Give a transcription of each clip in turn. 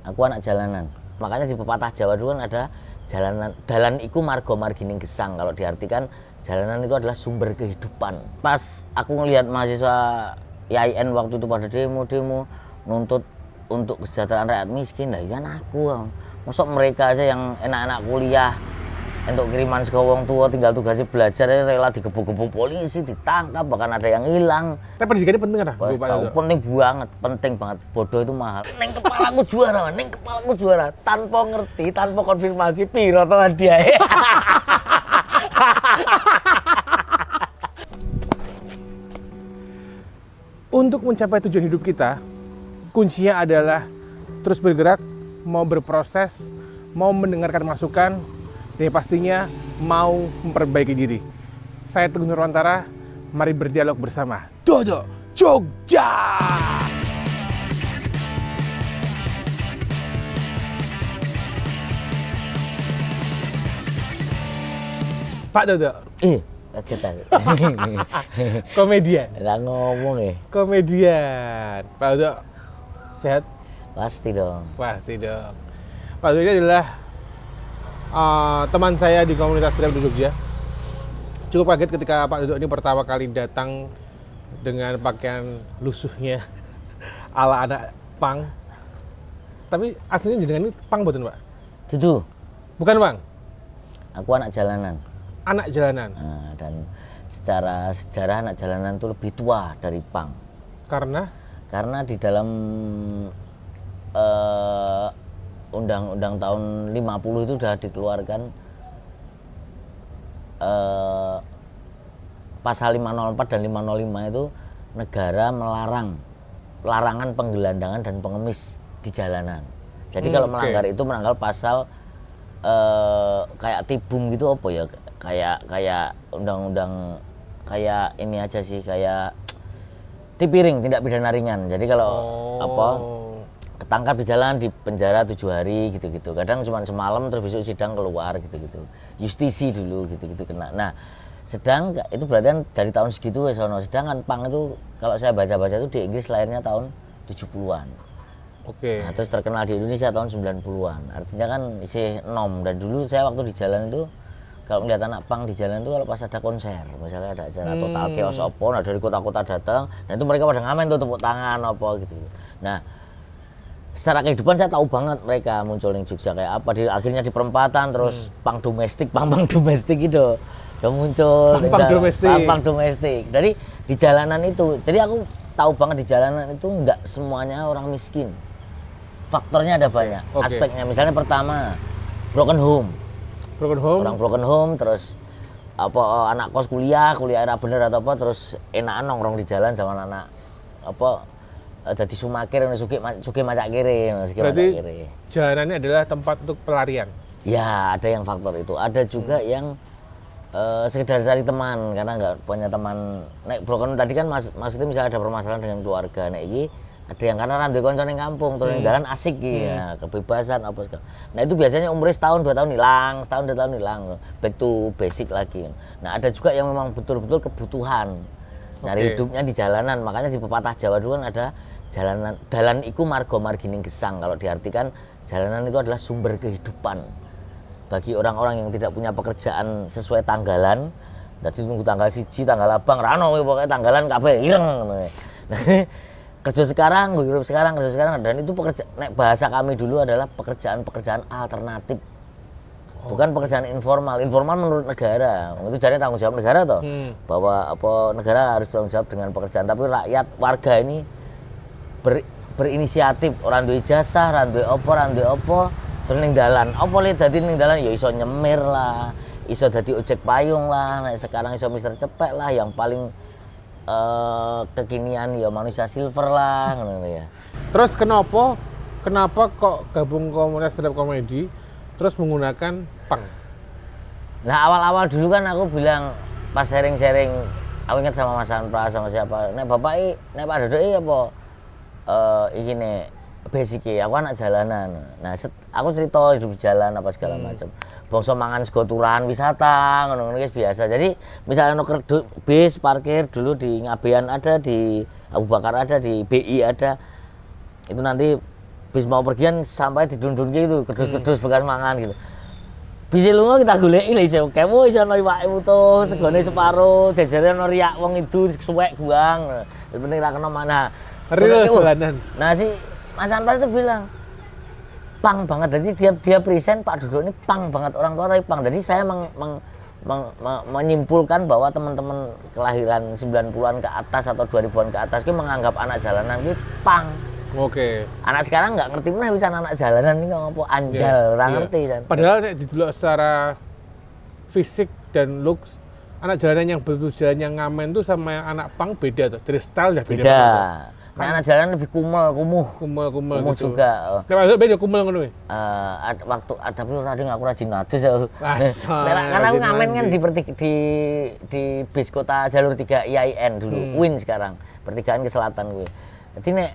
Aku anak jalanan. Makanya di pepatah Jawa dulu kan ada jalanan, dalan iku margo margining gesang. Kalau diartikan jalanan itu adalah sumber kehidupan. Pas aku ngelihat mahasiswa IAIN waktu itu pada demo-demo nuntut untuk kesejahteraan rakyat miskin, nah kan aku. Masuk mereka aja yang enak-enak kuliah untuk kiriman saka wong tua tinggal tugasnya belajar rela digebuk-gebuk polisi, ditangkap, bahkan ada yang hilang. Tapi pendidikan ini penting kan? Penting banget, penting banget. Bodoh itu mahal. Neng kepalaku juara, neng kepalaku juara. Tanpa ngerti, tanpa konfirmasi piro to hadiah. Untuk mencapai tujuan hidup kita, kuncinya adalah terus bergerak, mau berproses, mau mendengarkan masukan, dan pastinya mau memperbaiki diri. Saya Teguh Nurwantara, mari berdialog bersama Dodo Jogja. Pak Dodo. Kaget. Komedian. Lah ngomong ya. Komedian. Pak Dodo sehat? Pasti dong. Pasti dong. Pak Dodo ini adalah teman saya di komunitas stand up di Jogja. Cukup kaget ketika Pak Dodo ini pertama kali datang dengan pakaian lusuhnya ala anak pang. Tapi aslinya jenengan ini pang betul Pak? Dudu. Bukan Bang? Aku anak jalanan. Anak jalanan. Nah, dan secara sejarah anak jalanan itu lebih tua dari pang. Karena di dalam undang-undang tahun 50 itu sudah dikeluarkan pasal 504 dan 505 itu negara melarang larangan penggelandangan dan pengemis di jalanan. Jadi kalau melanggar itu melanggar pasal kayak tibum gitu apa ya, kayak undang-undang kayak ini aja sih, kayak tipiring, tindak pidana ringan. Jadi kalau ketangkap di jalan di penjara 7 hari gitu-gitu. Kadang cuma semalam terus besok sidang keluar gitu-gitu. Justisi dulu gitu-gitu kena. Nah, sedang itu berarti kan dari tahun segitu sono. Sedangkan pang itu kalau saya baca-baca itu di Inggris lahirnya tahun 70-an. Oke. Nah, terus terkenal di Indonesia tahun 90-an. Artinya kan isi nom. Dan dulu saya waktu di jalan itu kalau melihat anak pang di jalan itu kalau pas ada konser, misalnya ada acara total chaos opo, nah dari kota-kota datang, nah itu mereka pada ngamen tuh tepuk tangan apa gitu. Nah, secara kehidupan saya tahu banget mereka muncul di Jogja kayak apa, akhirnya di perempatan terus pang domestik gitu udah muncul pang domestik dari di jalanan itu. Jadi aku tahu banget di jalanan itu nggak semuanya orang miskin, faktornya ada banyak aspeknya. Misalnya pertama broken home, orang broken home, terus apa anak kos kuliah era bener atau apa, terus enakan nongkrong di jalan sama anak apa jadi sumakir, sugih macak kiri. Berarti jalanan ini adalah tempat untuk pelarian? Ya, ada yang faktor itu. Ada juga yang sekedar cari teman, karena nggak punya teman. Nek broken tadi kan maksudnya misalnya ada permasalahan dengan keluarga. Nek iki ada yang karena randu konco ning kampung, terus jalan asik ya, kebebasan apa segala. Nah, itu biasanya umurnya setahun 2 tahun hilang, back to basic lagi. Nah, ada juga yang memang betul-betul kebutuhan nyari hidupnya di jalanan. Makanya di pepatah Jawa dulu kan ada jalanan, dalan iku margo margining gesang. Kalau diartikan jalanan itu adalah sumber kehidupan bagi orang-orang yang tidak punya pekerjaan sesuai tanggalan. Jadi tunggu tanggal 1, tanggal abang rano pokoknya tanggalan kabeh ireng. Nah, kerja sekarang, dan itu bahasa kami dulu adalah pekerjaan-pekerjaan alternatif. Bukan pekerjaan informal menurut negara. Itu jadi tanggung jawab negara toh. Bahwa negara harus bertanggung jawab dengan pekerjaan, tapi rakyat warga ini berinisiatif, orang duwe ijazah, orang duwe opo, terus ning dalan. Apa le dadi ning dalan ya iso nyemir lah, iso dadi ojek payung lah, nah sekarang iso Mister Cepek lah, yang paling kekinian ya manusia silver lah ngono ya. Terus kenapa kok gabung komunitas stand up comedy terus menggunakan pang? Nah, awal-awal dulu kan aku bilang pas sharing-sharing, aku ingat sama Mas Anpras sama siapa, nek bapak nek Pak Dodo apa iki nek basic aku anak jalanan. Nah, aku cerita hidup di jalan apa segala macam. Bangsa mangan sego turahan wisata ngono-ngono biasa. Jadi misalnya bis parkir dulu di Ngabean ada, di Abu Bakar ada, di BI ada. Itu nanti bis mau pergian sampai didundun gitu, kedus-kedus bekas mangan gitu. Bisa lunga kita goleki lho iso kewo iso ono iwake utuh, segone separo, jejere ono riak wong itu suwek guang. Yang penting ra kena mana. Real jalanan. Nah si Mas Antas itu bilang pang banget, jadi dia present Pak Duduk ini pang banget, orang tua tapi pang. Jadi saya menyimpulkan bahwa teman-teman kelahiran 90-an ke atas atau 2000-an ke atas itu menganggap anak jalanan itu pang. Oke. Anak sekarang nggak ngerti mana bisa anak jalanan ini ngomong apa anjal, orang ngerti kan. Padahal didelok secara fisik dan looks, anak jalanan yang betul jalan yang ngamen tuh sama yang anak pang beda tuh. Dari style udah beda. Beda. Nah, anak jalanan lebih kumuh gitu. juga. Nah, maksudnya beda kumel ngono ya? Waktu tapi aku rajin adus ya. Asal. Karena aku ngamen kan di bis kota jalur 3 IAIN dulu, Win sekarang. Pertigaan ke selatan gue. Jadi nek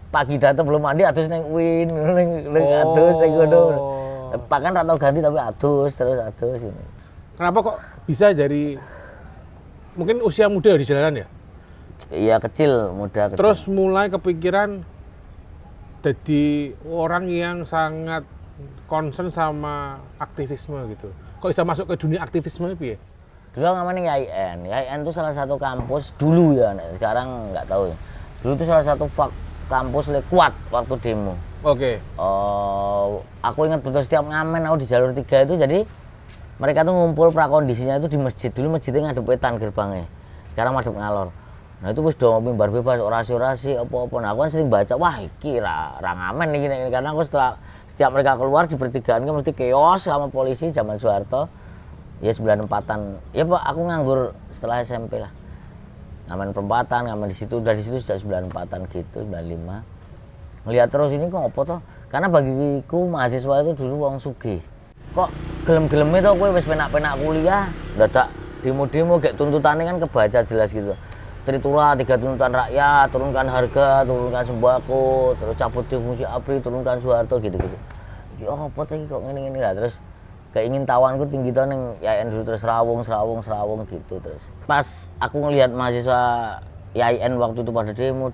pagi datang belum mandi adus neng Win, neng adus neng gono. Bahkan tak tahu ganti tapi adus ini. Kenapa kok bisa dari mungkin usia muda di jalanan ya? Iya muda kecil. Terus mulai kepikiran jadi orang yang sangat concern sama aktivisme gitu. Kok bisa masuk ke dunia aktivisme itu ya? Dulu namanya IAIN. IAIN itu salah satu kampus dulu ya, sekarang nggak tahu ya. Dulu itu salah satu kampus kuat waktu demo. Oke. Aku ingat betul setiap ngamen aku di jalur 3 itu, jadi mereka tuh ngumpul prakondisinya itu di masjid. Dulu masjidnya ngadep wetan gerbangnya. Sekarang madep ngalor. Nah itu wis do mimbar bebas, orasi-orasi apa-apa. Nah aku kan sering baca, wah iki ra ngamen iki karena aku setiap mereka keluar di pertigaan kan mesti chaos sama polisi zaman Soeharto. Ya 94-an. Ya Pak, aku nganggur setelah SMP lah. Ngamen perempatan, ngamen di situ sejak 94-an gitu, 95. Ngelihat terus ini kok apa toh? Karena bagiku mahasiswa itu dulu wong sugih. Kok gelem-geleme toh kowe wis penak-penak kuliah, dadak demo-demo kayak tuntutannya kan kebaca jelas gitu. Tritura 3 tuntutan rakyat, turunkan harga, turunkan sembako, terus cabut fungsi ABRI, turunkan Soeharto gitu-gitu. Ya apa toh kok ngene-ngene lah, terus keingintahuanku tinggi tuh neng IAIN dulu, terus rawung gitu. Terus pas aku ngelihat mahasiswa IAIN waktu itu pada demo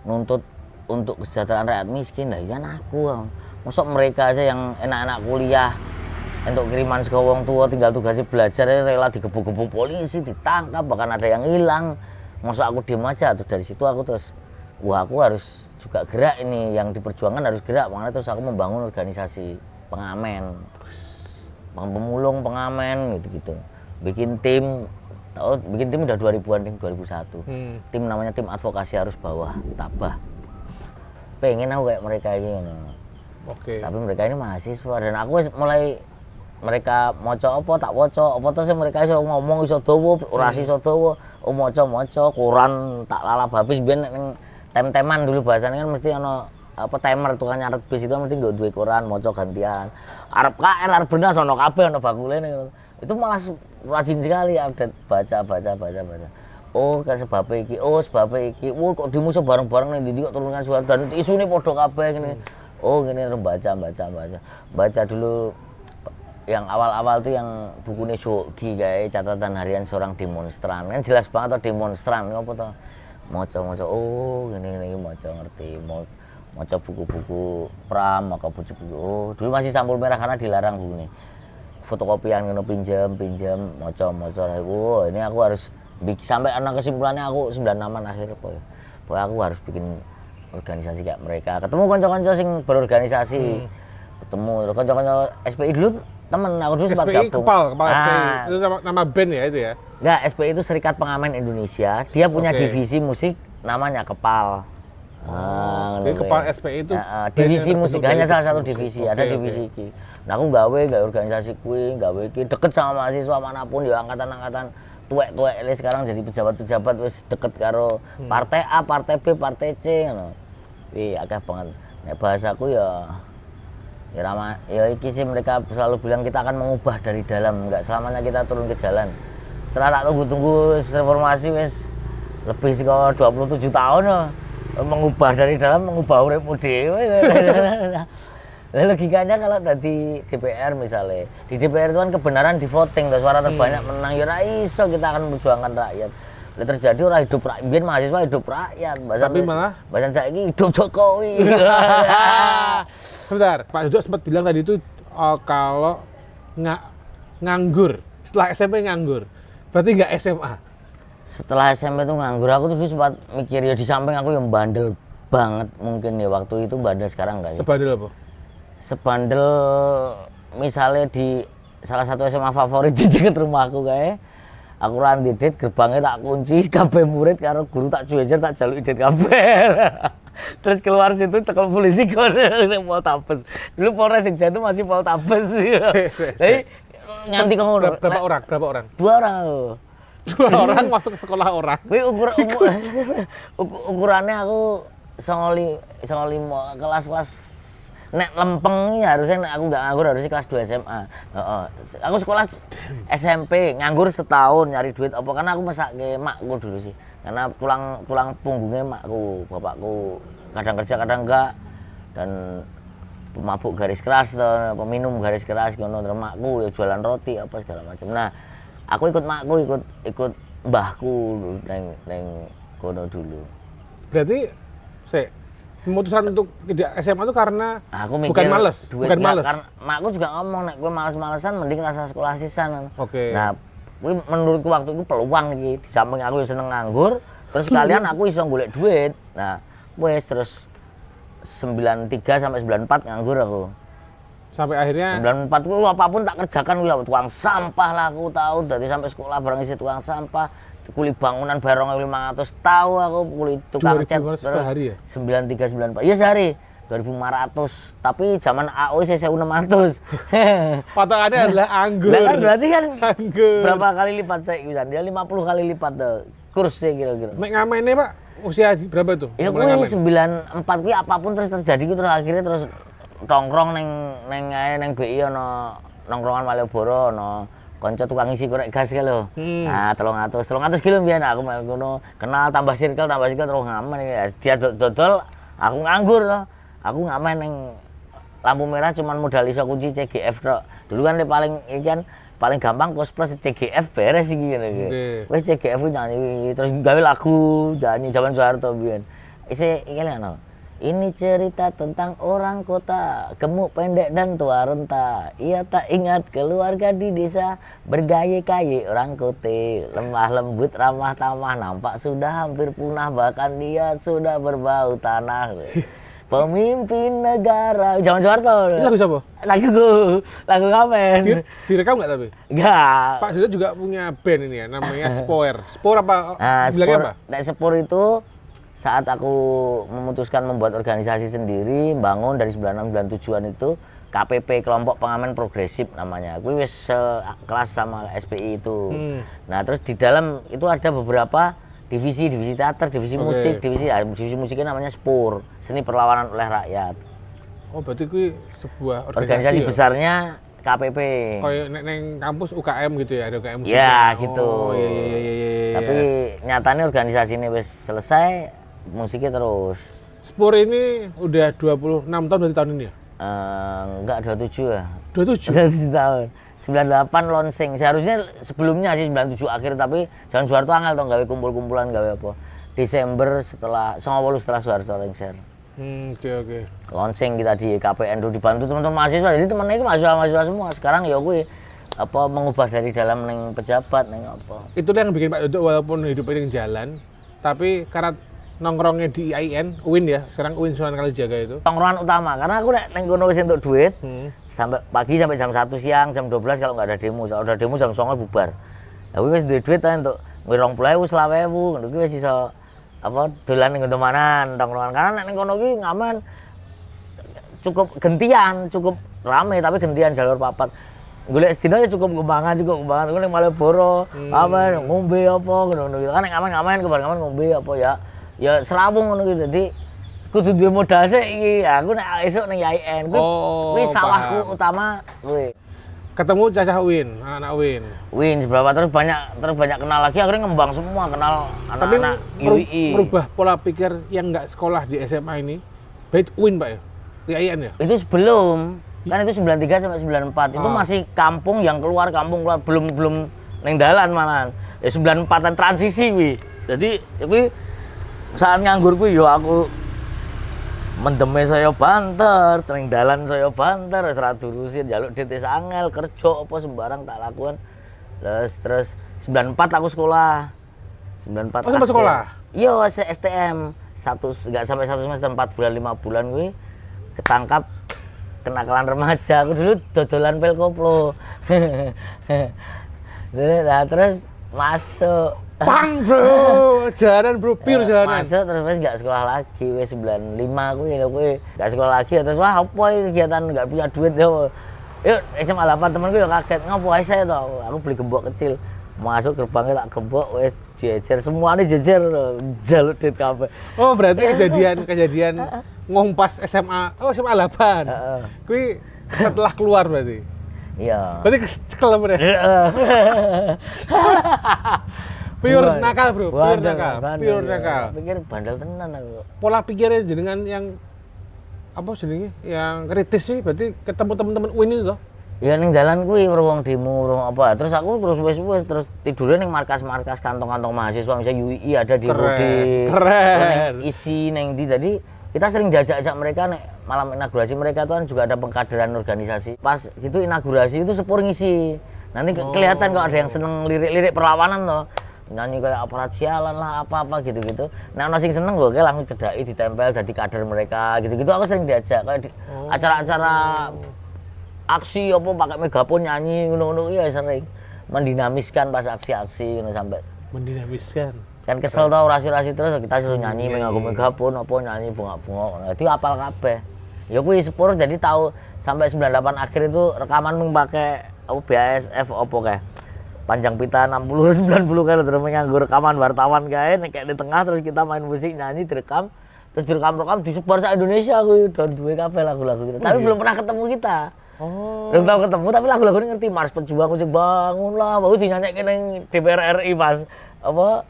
nuntut untuk kesejahteraan rakyat miskin, nah kan aku masuk mereka aja yang enak-enak kuliah untuk kiriman saka wong tua tinggal tugasnya belajar rela digebuk-gebuk polisi, ditangkap, bahkan ada yang hilang. Masuk aku demo aja, terus dari situ aku terus wah aku harus juga gerak, ini yang diperjuangkan harus gerak. Makanya terus aku membangun organisasi pengamen, pemulung pengamen gitu-gitu. Bikin tim udah 2000-an, 2001. Tim namanya tim advokasi arus bawah, Tabah. Pengen aku kayak mereka ini. Oke. Tapi mereka ini mahasiswa dan aku mulai mereka maca apa tak waca, apa terus mereka iso ngomong iso dawa, orasi iso dawa, maca koran tak lalap habis biyen ning tem-teman dulu bahasanya kan mesti ono apa timer tukang nyatet bis itu mesti nggo duwe koran maca gantian. Arep KR arep benas ono kabeh ono bakule ning. Itu malah rajin sekali update baca. Oh kan sebab iki, kok dimusuh bareng-bareng ning ndi kok turunkan suara dan isune padha kabeh ngene. Oh ngene baca dulu yang awal-awal tuh yang bukunya Shogi kayak catatan harian seorang demonstran kan jelas banget tuh demonstran apa tuh maca oh gini maca ngerti maca buku-buku pram maka buku dulu masih sampul merah karena dilarang buku nih fotokopian ngono pinjam maca ini aku harus sampai anak kesimpulannya aku 96-an akhir pokoknya aku harus bikin organisasi kayak mereka, ketemu kanca-kanca sing berorganisasi, ketemu kanca-kanca SPI dulu temen aku dulu sempat gabung. Kepal SPI itu nama band ya itu ya? Enggak, SPI itu Serikat Pengamen Indonesia. Dia punya divisi musik namanya Kepal. Jadi Kepal SPI itu divisi musik hanya salah satu divisi, ada divisi iki. Nah aku gawe organisasi kuwi, gawe iki deket sama mahasiswa manapun ya angkatan-angkatan tuwek-tuwek sekarang jadi pejabat-pejabat wis deket karo partai A, partai B, partai C ngono. Akeh banget. Nek bahasaku ya iki sih mereka selalu bilang kita akan mengubah dari dalam, enggak selamanya kita turun ke jalan. Setelah tak tunggu reformasi wis lebih saka 27 tahun mengubah dari dalam, mengubah uripmu dhewe. Logikanya kalau tadi DPR misalnya, di DPR itu kan kebenaran di voting, suara terbanyak menang, ya iso kita akan memperjuangkan rakyat. Lek terjadi ora hidup rakyat, biyen mahasiswa hidup rakyat. Tapi malah bahasan saiki hidup Jokowi. sebentar, Pak Dodo sempat bilang tadi itu kalau nganggur, setelah SMP nganggur, berarti nggak SMA. Setelah SMP tuh nganggur, aku tuh sempat mikir ya di samping aku yang bandel banget mungkin ya waktu itu, bandel sekarang enggak ya. Sebandel apa? Sebandel misalnya di salah satu SMA favorit di dekat rumahku kayak aku randidet gerbangnya tak kunci, kabeh murid karo guru tak cuejer tak jaluk idet kabeh. Terus keluar situ cekel polisi Poltabes. Dulu Polres Jogja itu masih Poltabes. Jadi nganti ngono. Berapa orang? Berapa orang? 2 orang. 2 orang masuk ke sekolah orang. Kuwi ukurannya aku 95 kelas-kelas nek lempeng ini harusnya nek aku nggak nganggur harusnya kelas 2 SMA. Aku sekolah SMP nganggur setahun nyari duit apa karena aku mesake makku dulu sih. Karena tulang punggungnya makku, bapakku kadang kerja kadang enggak dan pemabuk garis keras atau peminum garis keras ngono, terus makku ya jualan roti apa segala macam. Nah, aku ikut makku ikut mbahku neng kono dulu. Berarti memutuskan untuk tidak SMA itu karena aku mikir, bukan males, bukan males. Karena makku juga ngomong nek kowe males-malesan mending rasa sekolah sisan. Oke. Nah, kuwi menurutku waktu itu peluang iki. Di samping aku seneng nganggur, terus sekalian aku iso golek duit. Nah, wes terus 93 sampai 94 nganggur aku. Sampai akhirnya 94 ku apapun tak kerjakan kuwi tukang sampah lah aku tahu dari sampai sekolah bareng isi tukang sampah, kuli bangunan bayar 2.500 tahu aku kuli tukang cat per hari ya? 93 94. Iya sehari 2.500, tapi zaman AO saya 1.600. patokannya adalah anggur. Nah kan berarti kan anggur. Berapa kali lipat saya bisa? Dia 50 kali lipat tuh kursnya kira-kira. Nek ngamennya Pak, usia berapa tuh? Ya kuwi 94 kuwi apapun terus terjadi ku terus akhirnya terus tongkrong neng BI ana nongkrongan Malioboro ana kanca tukang isi korek gas ki lho. Nah, 300 kilo mbiyen aku mel ngono, kenal tambah circle terus ngamen ya. Dia dodol, aku nganggur to. Aku ngamen neng lampu merah cuman modal iso kunci CGF tok. Dulu kan paling iki kan paling gampang cosplay CGF beres iki ngene iki. Wis CGF ku nyanyi terus gawe lagu nyanyi zaman Soeharto mbiyen. Isi iki lho. Ini cerita tentang orang kota, gemuk, pendek, dan tua renta. Ia tak ingat keluarga di desa, bergaya-gaya orang kote. Lemah lembut, ramah tamah, nampak sudah hampir punah, bahkan dia sudah berbau tanah. Pemimpin negara, zaman Soeharto. Ini lagu siapa? Lagu ngamen. Direkam nggak tapi? Enggak. Pak Dodo juga punya band ini ya, namanya Spore. Spore apa? Nah, bilangnya apa? Spore itu saat aku memutuskan membuat organisasi sendiri, bangun dari 96-97an itu KPP, Kelompok Pengamen Progresif namanya. Aku wis kelas sama SPI itu. Nah, terus di dalam itu ada beberapa divisi teater, divisi musik, divisi musiknya namanya SPUR, Seni Perlawanan oleh Rakyat. Oh, berarti itu sebuah organisasi ya? Besarnya KPP. Kayak neng kampus UKM gitu ya, ada UKM musik. Ya, gitu. Oh, iya. Tapi nyatanya organisasi ini wis selesai, musiknya terus. Spur ini udah 26 tahun dari tahun ini ya? Enggak, 27 ya. 27? 27 tahun. 98 launching. Seharusnya sebelumnya sih 97 akhir, tapi jangan Soeharto angel toh gawe kumpul-kumpulan gawe apa. Desember setelah 90 setelah Soeharto lengser. Oke. Launching kita di KPN dulu dibantu teman-teman mahasiswa. Jadi teman-teman ini mahasiswa semua. Sekarang ya gue mengubah dari dalam neng pejabat neng apa. Itu yang bikin Pak Dodo walaupun hidup ini jalan, tapi karena nongkrongnya di IAIN, UIN ya, sekarang UIN Sunan Kalijaga itu. Tongkrongan utama, karena aku neng kono wis entuk duit, sampai pagi sampai jam 1 siang, jam 12 kalau nggak ada demo. Kalau ada demo jam 9 bubar. Ya wis duit ta entuk 20.000, 20.000, ngono kuwi wis iso dolan ning ngono tongkrongan. Karena nek kono ki ngamen cukup gentian, cukup rame tapi gentian jalur papat. Golek sedina ya cukup kembangan ku ning Malioboro, ngombe apa ngono gitu. Kan nek ngamen kebar-ngamen ngombe apa ya serawung ngono gitu. Jadi kudu duwe modal sik iki. Aku nek esuk ning IAIN kuwi sawahku utama kuwi. Ketemu cacah UIN, anak UIN. UIN seberapa terus banyak kenal lagi, akhirnya ngembang semua, kenal anak-anak UI. Merubah pola pikir yang nggak sekolah di SMA ini. Baik UIN Pak ya? Di IAIN ya? Itu sebelum, kan itu 93 sampai 94. Itu masih kampung yang keluar, belum ning dalan malahan. Ya 94-an transisi kuwi. Jadi kuwi saat nganggur kuwi yo aku mendeme saya banter, teng dalan saya banter, wis ra durusin njaluk duit wis angel, kerja apa sembarang tak lakukan. Terus 94 aku sekolah. 94. Oh, sampai sekolah? Iya, STM. Enggak sampai 1 semester, 4 bulan 5 bulan kuwi ketangkap kenakalan remaja. Aku dulu dodolan pil koplo. Nah, terus masuk. Pang bro, jalanan bro, pure jalanan. Masuk terus wis enggak sekolah lagi, wis 95 kuwi enggak sekolah lagi terus wah apa iki kegiatan enggak punya duit yo. Yuk SMA 8 temanku yo kaget, ngopo ae saya to. Aku beli gembok kecil. Masuk gerbangnya tak gembok wis jejer semuanya jejer jaluk duit kabeh. Oh, berarti kejadian ngompas SMA. Oh, SMA 8. Heeh. Kuwi setelah keluar berarti. Iya. Berarti kesekel bener. Pure nakal bro, pure nakal, pure nakal. Pikir bandel tenan aku. Pola pikirnya jenengan yang apa jenenge? Yang kritis sih, berarti ketemu teman-teman UIN itu toh? Ya ning dalan kuwi wong demo, wong apa. Terus aku wis terus tidurnya ning markas-markas kantong-kantong mahasiswa misalnya UI ada di Rudi. Keren. Isi ning ndi tadi kita sering diajak-ajak mereka nek malam inaugurasi mereka tuh kan juga ada pengkaderan organisasi. Pas gitu inaugurasi itu sepur ngisi. Nanti kelihatan kok ada yang seneng lirik-lirik perlawanan toh. Nyanyi kayak aparat sialan lah apa-apa gitu-gitu. Nah ono sing seneng gue kayak langsung cedaki ditempel jadi kader mereka gitu-gitu. Aku sering diajak kayak di acara-acara aksi apa pakai megapon nyanyi ngono-ngono ya sering mendinamiskan pas aksi-aksi ngono sampai Mendinamiskan. kan kesel tau rasi-rasi terus kita suruh nyanyi nganggo megapon apa nyanyi bunga-bunga. Jadi apal kabeh. Ya kuwi sepur jadi tahu sampai 98 akhir itu rekaman mung pakai apa BASF apa kayak panjang pita 60 90 kali terus nganggo rekaman wartawan kae nek di tengah terus kita main musik nyanyi direkam terus direkam disebar sak Indonesia kuwi dan duwe kabeh lagu-lagu kita. Tapi belum pernah ketemu kita. Oh. Belum tahu ketemu tapi lagu-lagunya ngerti Mars Pejuang Ujung Bangun lah baru dinyanyikan ning DPR RI pas apa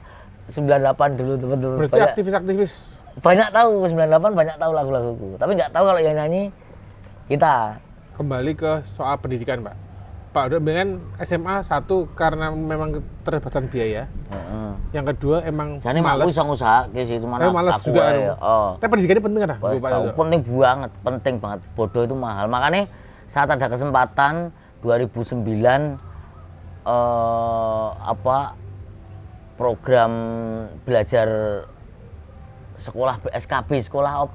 98 dulu teman-teman. Berarti aktivis-aktivis Banyak tahu 98 banyak tahu lagu-laguku. Tapi nggak tahu kalau yang nyanyi kita. kembali ke soal pendidikan, Pak. Pak udah kan SMA satu karena memang keterbatasan biaya. Yang kedua emang Jadi aku bisa ngusahake sih cuma malas aku juga. ae. Oh. Tapi pendidikannya penting kan? Penting banget. Bodoh itu mahal. Makanya saat ada kesempatan 2009 program belajar sekolah SKB, sekolah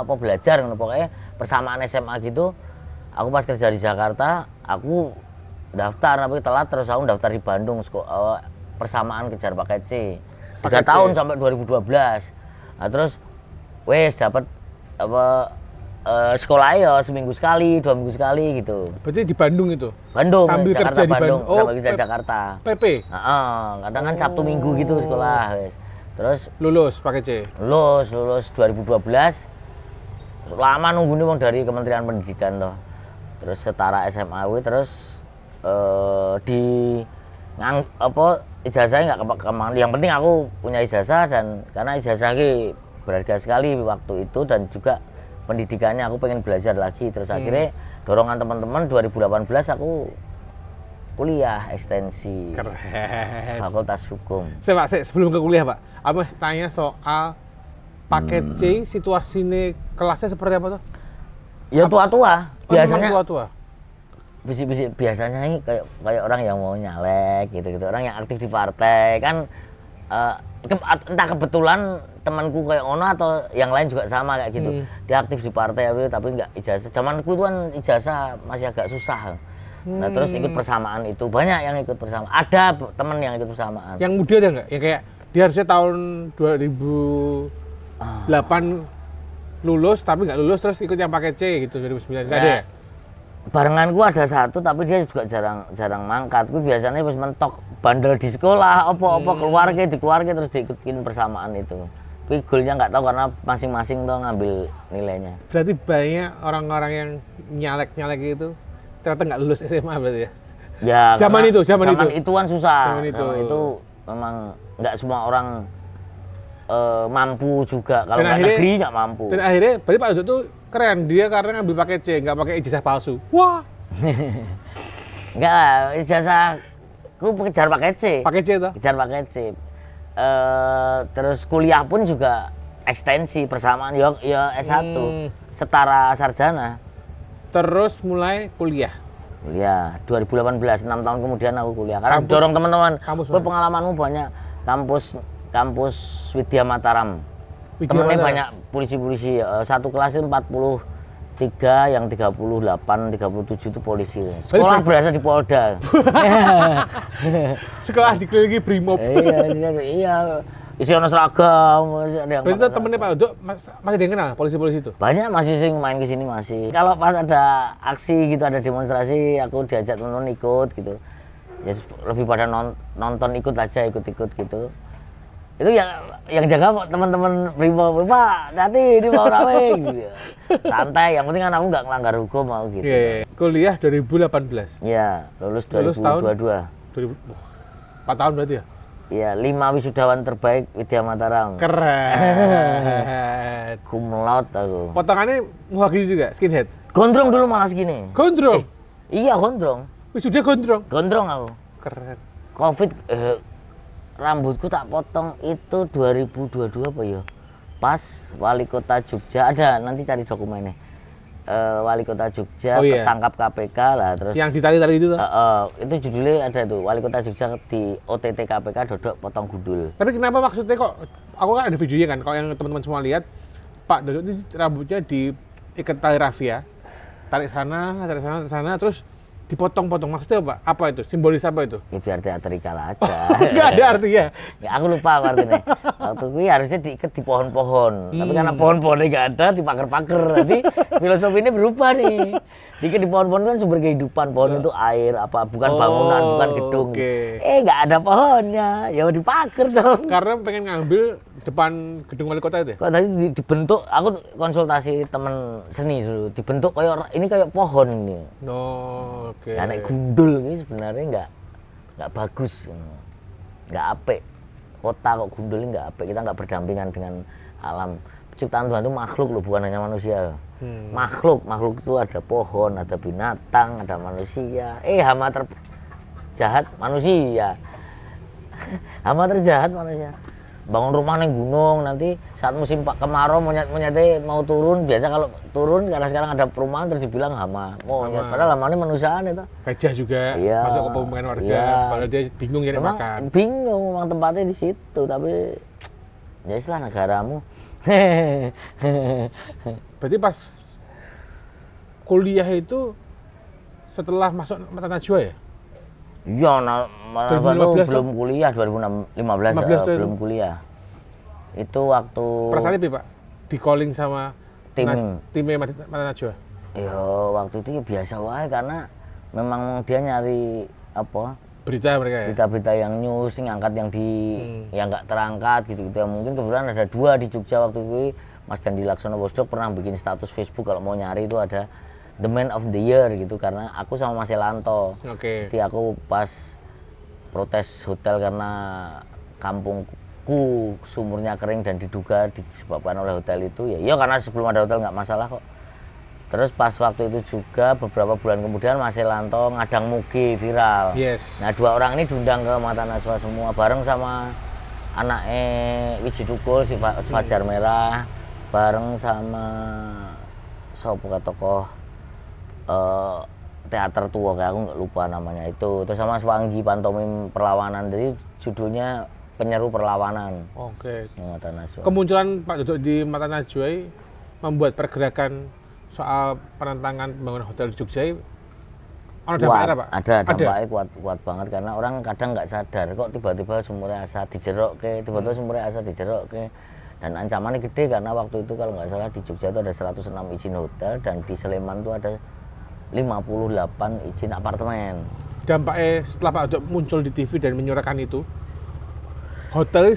apa belajar pokoknya persamaan SMA gitu. Aku pas kerja di Jakarta, aku daftar tapi telat terus aku daftar di Bandung persamaan kejar paket C. 3 tahun sampai 2012. Nah, terus wes dapat sekolah ya seminggu sekali, 2 minggu sekali gitu. Berarti di Bandung itu? Bandung, sambil Jakarta, kerja di Bandung, Bandung. sambil kerja Jakarta. PP? Kadang kan Sabtu Minggu gitu sekolah. Wes. Terus lulus pakai C? Lulus 2012. Lama nunggu nih dari Kementerian Pendidikan toh. Terus setara SMA terus ijazahnya nggak kemana. Yang penting aku punya ijazah dan karena ijazah ini berharga sekali waktu itu dan juga pendidikannya aku pengen belajar lagi. Terus akhirnya dorongan teman-teman 2018 aku kuliah ekstensi. Keren. Fakultas Hukum. Sebelum ke kuliah, Pak, aku tanya soal paket C, situasinya kelasnya seperti apa tuh? Ya tua-tua. Biasanya tua-tua. Bisik-bisik biasanya ini kayak orang yang mau nyalek gitu, orang yang aktif di partai kan entah kebetulan temanku kayak ono atau yang lain juga sama kayak gitu. Dia aktif di partai tapi nggak ijazah. Zamanku itu kan ijazah masih agak susah. Nah terus ikut persamaan itu banyak yang ikut persamaan. Ada teman yang ikut persamaan. Yang muda ada nggak? Yang kayak dia harusnya tahun 2008 lulus tapi nggak lulus terus ikut yang pakai C gitu 2009 nggak ada ya? Barenganku ada satu tapi dia juga jarang mangkat. Gue biasanya pas mentok bandel di sekolah, apa di keluarga terus diikutin persamaan itu. Tapi goalnya nggak tahu karena masing-masing tuh ngambil nilainya. Berarti banyak orang-orang yang nyalek itu ternyata nggak lulus SMA berarti ya? Ya. Zaman itu kan susah. Zaman itu memang nggak semua orang mampu juga. Kalau nggak negeri nggak mampu. Dan akhirnya berarti Pak Ujo tuh keren, dia karena ngambil pakai C, nggak pakai ijazah palsu. Wah. Enggak lah, ijazahku Aku kejar pakai C. Pakai C toh? Kejar pakai C. Terus kuliah pun juga ekstensi persamaan ya S1 setara sarjana. Terus mulai kuliah. Kuliah 2018, 6 tahun kemudian aku kuliah. Karena Kampus- dorong teman-teman, kampus "Woi, mana? pengalamanmu banyak kampus Widya Mataram." Widya Temennya Mataram? banyak polisi-polisi, satu kelas itu 43, yang 38, 37 itu polisi. Sekolah berasa di Polda. Sekolah dikelilingi brimob. Iya. Isi ono seragam, masih ada yang Berarti pakai tuh temennya Pak Udo masih ada yang kenal polisi-polisi itu? banyak masih sering main ke sini masih. Kalau pas ada aksi gitu, ada demonstrasi, aku diajak temen ikut gitu. Ya lebih pada nonton ikut aja, ikut-ikut gitu. Itu yang jaga teman-teman Brimob, "Pak, hati ini mau rame." Gitu. Santai, yang penting kan aku nggak ngelanggar hukum mau gitu. Iya. Kuliah 2018. Iya, lulus Lulus tahun? 2022. 4 tahun berarti ya? Iya, 5 wisudawan terbaik Widya Mataram. Keren. Cum laude aku. Potongannya mewakili juga, skinhead. Gondrong dulu malah segini. Gondrong. Iya, gondrong. Wisuda gondrong. Gondrong aku. Keren. Covid rambutku tak potong itu 2022 apa ya? Pas wali kota Jogja, ada nanti cari dokumennya. Wali kota Jogja Oh, iya. ketangkap KPK lah, terus Yang ditali-tali itu tuh. itu judulnya ada tuh, wali kota Jogja di OTT KPK dodok potong gundul. Tapi kenapa maksudnya kok, aku kan ada videonya kan, kalau yang teman-teman semua lihat, Pak Dodo ini rambutnya diikat tali rafia, tarik sana, terus dipotong-potong. Maksudnya apa? Apa itu? Simbolis apa itu? Ya biar teatrikal aja. Nggak ada artinya. Ya aku lupa artinya. Waktu itu harusnya diikat di pohon-pohon. Tapi karena pohon-pohonnya nggak ada, dipaker-paker. Nanti filosofi ini berubah nih. Diikat di pohon-pohon kan sumber kehidupan. Pohon itu air, apa bukan bangunan, bukan gedung. Oke. Nggak ada pohonnya. Ya dipaker dong. Karena pengen ngambil depan gedung wali kota itu ya? Kok tadi dibentuk, aku konsultasi teman seni dulu. Dibentuk kayak pohon ini. Oh, oke. Nah, nek gundul ini sebenarnya nggak bagus, nggak apik. Kota kok gundul ini nggak apik. Kita nggak berdampingan dengan alam. Ciptaan Tuhan itu makhluk loh, bukan hanya manusia. Makhluk itu ada pohon, ada binatang, ada manusia. Hama terjahat manusia. Hama terjahat manusia. Bangun rumah neng gunung, nanti saat musim kemarau monyet-monyetnya mau turun. Biasa kalau turun karena sekarang ada perumahan terus dibilang hama. Monyet, padahal hamanya manusiaan itu. Gajah juga Iya. masuk ke pemukiman warga, Iya. padahal dia bingung nyari Memang makan. bingung, memang tempatnya di situ, tapi ya istilah negaramu. Berarti pas kuliah itu setelah masuk Mata Najwa ya? Iya, tuh 2015 belum kuliah, 2015 15 tuh. belum kuliah. Itu waktu Perasaannya Pak? Di calling sama timnya Mata Najwa? ya waktu itu ya biasa wae karena memang dia nyari apa Berita mereka ya? berita-berita yang news, ngangkat yang yang nggak terangkat gitu-gitu. Ya, mungkin kebetulan ada 2 di Jogja waktu itu. Mas Dandi Laksono Bosdok pernah bikin status Facebook kalau mau nyari itu ada The Man of the Year gitu, karena aku sama Mas Elanto. Oke. Jadi aku pas protes hotel karena kampungku sumurnya kering dan diduga disebabkan oleh hotel itu, ya karena sebelum ada hotel nggak masalah kok. Terus pas waktu itu juga beberapa bulan kemudian Mas Elanto ngadang mugi viral. Yes. Nah 2 orang ini diundang ke Mata Najwa semua bareng sama anaknya Wiji Tukul, si Fajar Merah, bareng sama sopo tokoh teater tua kayak aku nggak lupa namanya itu. Terus sama Swanggi pantomim perlawanan, jadi judulnya Penyeru Perlawanan. Oke. Mata Najwa. Kemunculan Pak Dodo di Mata Najwa membuat pergerakan soal penentangan pembangunan hotel di Jogja. Ada dampaknya Pak? Ada dampaknya kuat banget karena orang kadang nggak sadar kok tiba-tiba sumurnya asa dijerok tiba-tiba sumurnya asa dijerok dan ancamannya gede karena waktu itu kalau nggak salah di Jogja itu ada 106 izin hotel dan di Sleman itu ada 58 izin apartemen. Dampaknya setelah Pak Dodo muncul di TV dan menyuarakan itu, hotel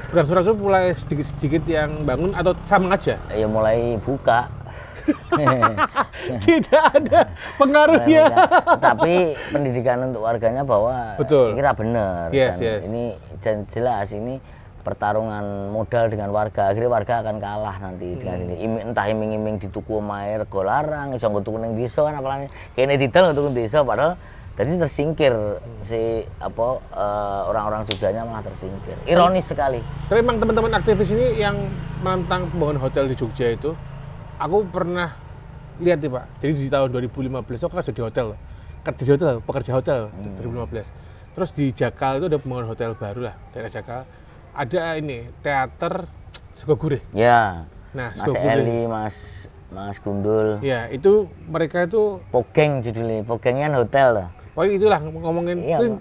berangsur-angsur mulai sedikit-sedikit yang bangun atau sama aja? Ya mulai buka. Tidak ada pengaruhnya. Tapi pendidikan untuk warganya bahwa Betul. kira benar. Yes, Dan yes. ini jelas ini pertarungan modal dengan warga. Akhirnya warga akan kalah nanti dengan sini. Entah iming-iming di tuku omahe rego larang, iso nggo tuku ning desa kan apalane kene didol tuku desa padahal Jadi tersingkir si orang-orang Jogjanya malah tersingkir. Ironis sekali. Tapi memang teman-teman aktivis ini yang menentang pembangunan hotel di Jogja itu, aku pernah lihat nih Pak. Jadi di tahun 2015 aku kerja di hotel, pekerja hotel 2015. Terus di Jakal itu ada pembangunan hotel baru lah, daerah Jakal. Ada ini teater Sukogure. Ya. Nah, Mas Eli, Mas Gundul. Ya, itu mereka itu Pogeng judulnya. Pogengnya hotel lah. pokoknya itulah ngomongin Iya, itu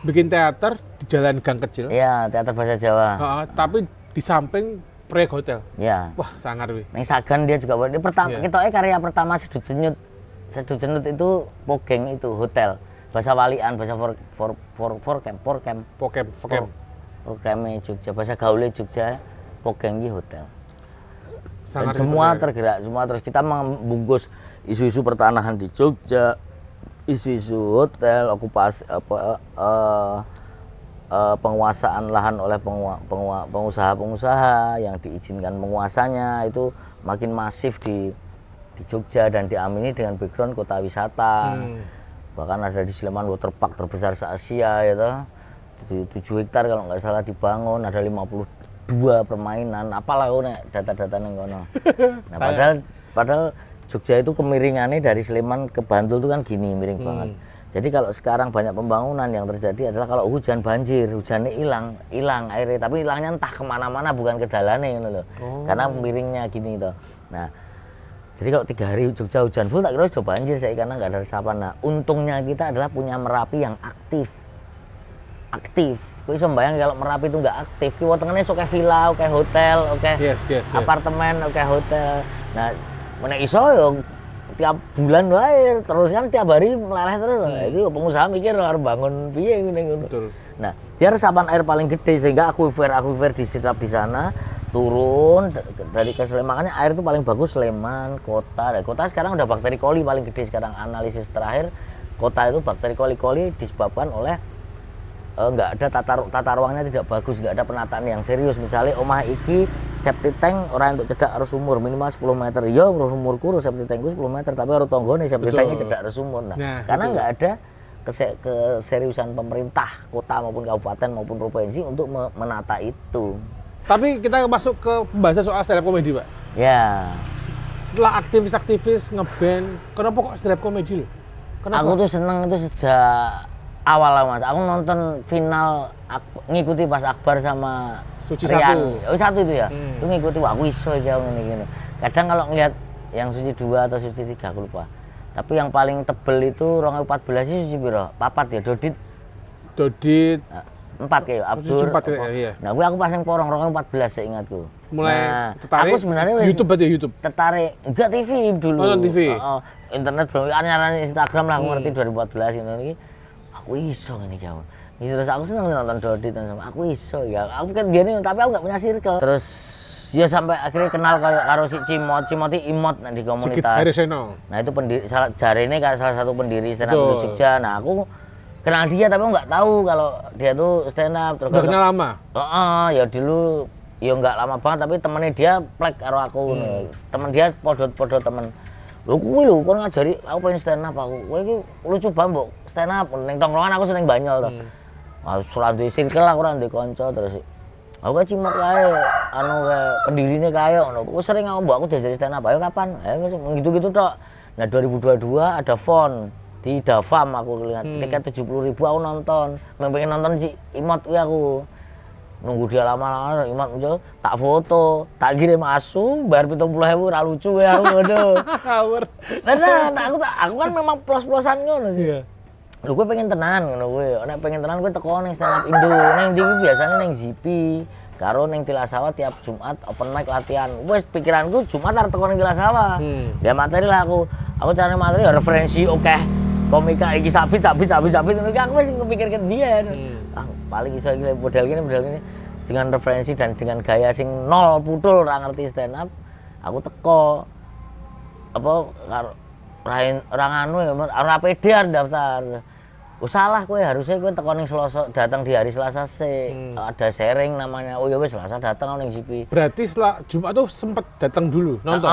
bikin teater di jalan gang kecil. Iya, teater bahasa Jawa. Tapi di samping proyek hotel. Iya. Wah, sangar wih. Neng Sagan dia juga buat. Dia pertama Iya. kita karya pertama Sedut Cenut. Sedut Cenut itu Pogeng itu hotel. Bahasa Walian, bahasa Forcam. Programnya Jogja, bahasa gaulnya Jogja, Pogeng iki hotel. Dan Sangar semua hotel. tergerak, semua terus kita membungkus isu-isu pertanahan di Jogja, isu-isu hotel, okupasi penguasaan lahan oleh pengusaha-pengusaha yang diizinkan penguasanya itu makin masif di Jogja dan diamini dengan background kota wisata. Bahkan ada di Sleman waterpark terbesar se-Asia ya toh. 7 hektar kalau nggak salah dibangun, ada 52 permainan, apalah data-data yang kono. Nah, padahal Jogja itu kemiringannya dari Sleman ke Bantul itu kan gini, miring banget. Jadi kalau sekarang banyak pembangunan yang terjadi adalah kalau hujan banjir, hujannya hilang airnya, tapi hilangnya entah kemana-mana bukan ke dalane gitu loh. Karena miringnya gini toh. Nah, jadi kalau 3 hari Jogja hujan full tak kira sudah banjir saya karena nggak ada resapan. Nah, untungnya kita adalah punya Merapi yang aktif. Kau bisa bayang kalau Merapi itu nggak aktif, kita tengahnya oke villa, oke hotel, oke apartemen, oke hotel. Nah, mana iso yo tiap bulan wae terus kan tiap hari meleleh terus. Nah, itu pengusaha mikir harus bangun piye ngene. Nah, dia resapan air paling gede sehingga akuifer disedap di sana turun dari ke Sleman. Makanya air itu paling bagus Sleman, kota. Dan kota sekarang udah bakteri coli paling gede sekarang analisis terakhir. Kota itu bakteri coli disebabkan oleh nggak ada tata ruangnya tidak bagus, nggak ada penataan yang serius. Misalnya omah iki septic tank orang untuk cedak arus sumur minimal 10 meter. Ya sumurku septic tankku 10 meter tapi harus tonggone septic tanknya cedak arus sumur. Nah, karena nggak ada keseriusan pemerintah kota maupun kabupaten maupun provinsi untuk menata itu. Tapi kita masuk ke pembahasan soal stand up comedy, Pak. Ya. Setelah aktivis ngeband, kenapa kok stand up comedy loh? Kenapa? Aku tuh seneng itu sejak awal lah Mas. Aku nonton final ngikuti pas Akbar sama Suci Rian. satu. Oh satu itu ya. Itu ngikuti wah aku iso iki ngene-ngene. Kadang kalau ngelihat yang Suci 2 atau Suci 3 aku lupa. Tapi yang paling tebel itu 2014 sih Suci piro? 4 ya Dodit. 4 kayak Abdur. 4 ya, iya. Nah, aku pas nang Porong 2014 seingatku. Mulai tertarik. Aku sebenarnya YouTube berarti YouTube. Tertarik. Enggak TV dulu. Oh, TV. Internet belum anyaran Instagram lah aku ngerti 2014 ini. Aku iso ngene iki aku. Terus aku seneng nonton Dodit dan sama aku iso ya. Aku kan biyen tapi aku enggak punya circle. Terus ya sampai akhirnya kenal karo si Cimot imot di komunitas. Nah, itu pendiri jarene salah satu pendiri stand up Jogja. Nah, aku kenal dia tapi aku nggak tahu kalau dia tuh stand up. Terus udah kenal lama? Ya dulu ya nggak lama banget tapi temennya dia plek karo aku. Temen dia podo temen. Lho kuwi lho kon ngajari aku pengen stand up aku. Kowe iki lucu banget mbok stand up ning tongkrongan aku seneng banyol to. Ora duwe circle aku ora duwe kanca terus aku kan Cimot kae anu kae pendirine kae ngono. Aku sering mbok aku diajari stand up. Ayo kapan? Gitu-gitu tok. Nah 2022 ada font di Davam aku lihat tiket 70.000 aku nonton. Pengen nonton si Imot kuwi aku. Nunggu dia lama-lama Imot muncul, tak foto, tak kirim asu, bayar 70.000 ora lucu ya aku aduh. Nah, aku kan memang plus-plusan ngono sih. Iya. Lho gue pengen tenan ngono kowe. Nek pengen tenan kowe teko ning stand up Indo. Ning ndi biasane ning Zipi. Karo ning Tilasawa tiap Jumat open mic latihan. Wes pikiranku Jumat arep teko ning Tilasawa. Ya materi lah aku. Aku cari materi ya referensi oke. Komika iki sabit ngono iki aku wis kepikirkan dia. Paling iso iki model gini dengan referensi dan dengan gaya sing nol putul ora ngerti stand up. Aku teko apa karo orang anu ya ora pede daftar. Salah kowe harusnya kowe teko ning Selasa datang di hari Selasa sih. Ada sharing namanya. Oh ya wis Selasa datang ning Zipi. Berarti setelah Jumat tuh sempet datang dulu nonton.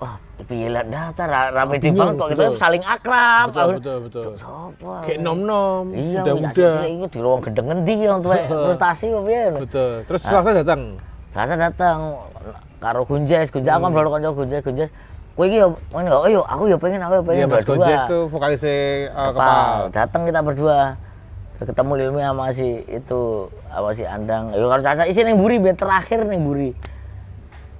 wah piye lah daftar rame di bingung, banget kok kita betul. saling akrab. Betul. Sopo? Kayak nom-nom, Iya, muda-muda. iku di ruang gendeng ngendi yang tuwek frustasi apa piye. Betul. Terus Selasa datang. Selasa datang karo Gunjes aku kan baru kanca Gunjes. Kowe iki yo ngene yo, aku yo pengen Iya, Mas berdua. Gonjes tuh vokalisnya Kepal. Datang kita berdua. Ketemu Ilmi sama si itu, sama si Andang. Yo karo Caca isi ning mburi ben terakhir ning mburi.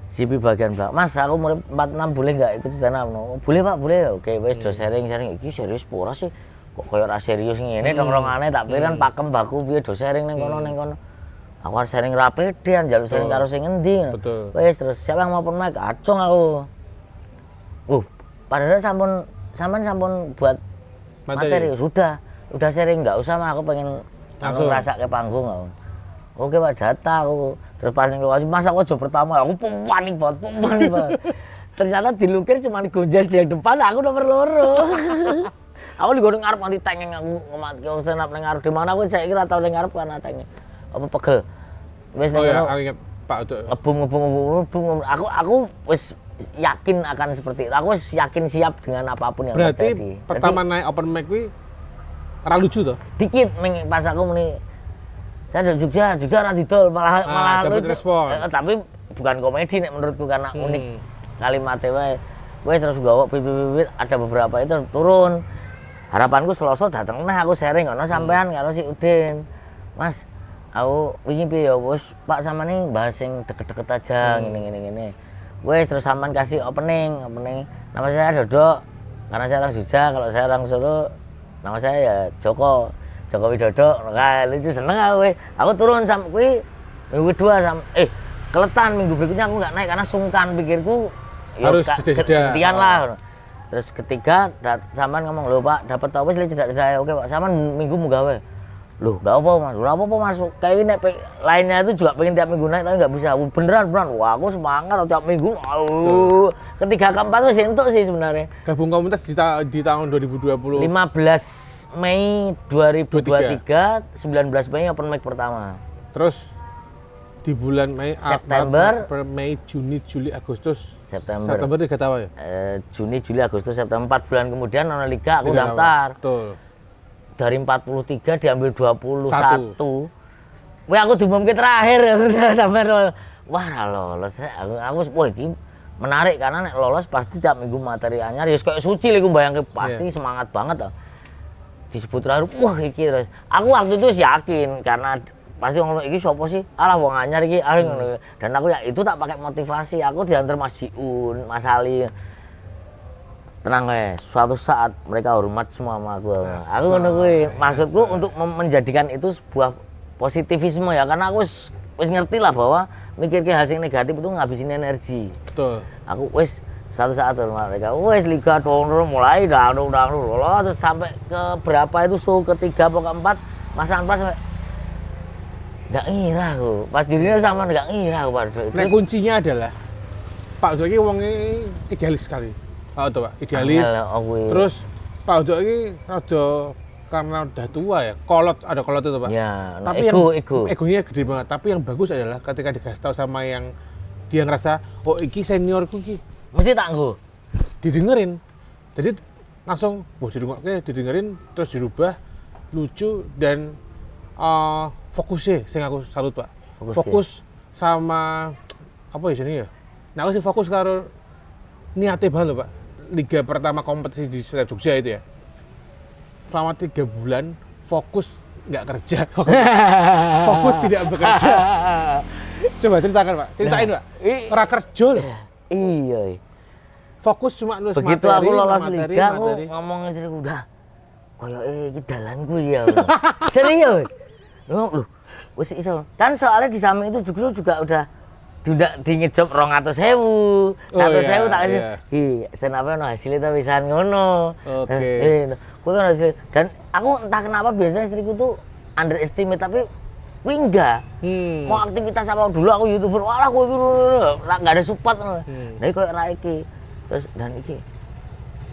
Sipi bagian belakang. Mas, aku murid 46 boleh enggak ikut stand up? No? Boleh, Pak, boleh. Oke, wis do sharing. Iki serius pura sih. Kok koyo ora serius ngene tongkrongane tak pikiran pakem baku piye do sharing ning kono. Aku harus sharing rapedean, jalur sharing karo sing ngendi. Betul. Wis terus siapa yang mau open mic? Acung aku. Padahal sampean sampun buat materi. Sudah sharing enggak usah mah aku pengen langsung rasa ke panggung aku. Oke Pak, data aku. Terus pas ning luar masa aku pertama aku panik banget. Ternyata dilukir cuma Gonjes di depan, aku nomor loro. Aku digodong ngarep nanti tengeng aku ngomatke stand up ning ngarep di mana aku saya kira tau ning ngarep karena tengeng. Apa pegel. Wis ning ya, aku ingat Pak itu. Ngebung. Aku wis yakin akan seperti itu. Aku wis yakin siap dengan apapun yang berarti terjadi. Pertama naik open mic kuwi ora lucu toh? Dikit pas aku muni saya dari Jogja ora didol malah dapat lucu. respon. Tapi bukan komedi nek menurutku karena unik kalimatnya wae. Wes terus gawa bibit ada beberapa itu turun. Harapanku Selasa dateng nah aku sharing ono sampean karo si Udin. Mas, aku wingi piye ya wis Pak sampean bahas sing deket-deket aja ngene. Wes terus sampean kasih opening. Nama saya Dodo. Karena saya orang Jogja, kalau saya orang Solo nama saya ya Joko Widodo. Nah, lucu seneng aku. Aku turun sampai kuwi minggu kedua keletan minggu berikutnya aku nggak naik karena sungkan pikirku harus gantian lah. Terus ketiga sampean ngomong lho Pak dapat tau wis cedak-cedak oke Pak sampean minggu mau gawe. Loh enggak apa Mas. Ora apa-apa Mas. Kayak ini lainnya itu juga pengen tiap minggu naik tapi enggak bisa. Beneran. Wah, aku semangat tiap minggu. Ketiga keempat wis entuk sih sebenarnya. Gabung komunitas di tahun 2020. 15 Mei 2023, 19 Mei open mic pertama. Terus di bulan Mei, September, Mei, Juni, Juli, Agustus. September 3 tahun ya? Juni, Juli, Agustus, September 4 bulan kemudian ono liga aku daftar. Betul. Dari 43 diambil 21. Wih aku diumumke terakhir sampai wah lolos. Aku wah iki menarik karena nek lolos pasti tiap minggu materi anyar ya kayak suci lho bayangke pasti semangat banget. Disebut terakhir wah iki terus. Aku waktu itu yakin karena pasti ngomong iki sapa sih? Alah wong anyar iki ngono. Dan aku ya itu tak pakai motivasi. Aku diantar Mas Jiun, Mas Ali. Tenang suatu saat mereka hormat semua sama aku. Aku ngono kuwi. Maksudku untuk menjadikan itu sebuah positivisme ya karena aku wis ngerti lah bahwa mikirnya hal yang negatif itu ngabisin energi. Betul. Aku wis suatu saat hormat mereka. Wis liga download mulai download terus sampai ke berapa itu show ketiga atau keempat Mas Anpas sampai nggak ngira aku. Pas dirinya sama nggak ngira aku pada itu. Nah kuncinya adalah Pak Udo ini wongnya idealis sekali. Pak Udo Pak, idealis. Terus Pak Udo ini rada karena udah tua ya, ada kolot itu Pak. Ya, tapi egonya gede banget. Tapi yang bagus adalah ketika dikasih tahu sama yang dia ngerasa, oh iki seniorku iki. Mesti tangguh. Didengerin. Jadi langsung, didengerin terus dirubah, lucu dan fokusnya, saya aku salut Pak. Fokus sama apa ya sini ya? Nah aku sih fokus karo niatnya banget loh Pak. Liga pertama kompetisi di Jogja itu ya. Selama 3 bulan fokus nggak kerja, fokus tidak bekerja. Coba ceritakan Pak, ceritain Pak. Ora kerja loh. Iya. Fokus cuma nulis materi. Begitu aku lolos liga, aku ngomong istriku udah. Koyo iki dalanku ya. Serius. Loh, wis iso. Kan soalnya di samping itu juga udah di ngejob 200.000, 100.000 tak kasih. Stand up ono hasilnya tapi pisan ngono. Oke. Gue kan hasil dan aku entah kenapa biasanya istriku tuh underestimate tapi gue enggak. Mau aktivitas apa dulu aku YouTuber, walah gue gitu enggak ada support. Dari koyo ra iki. Terus dan iki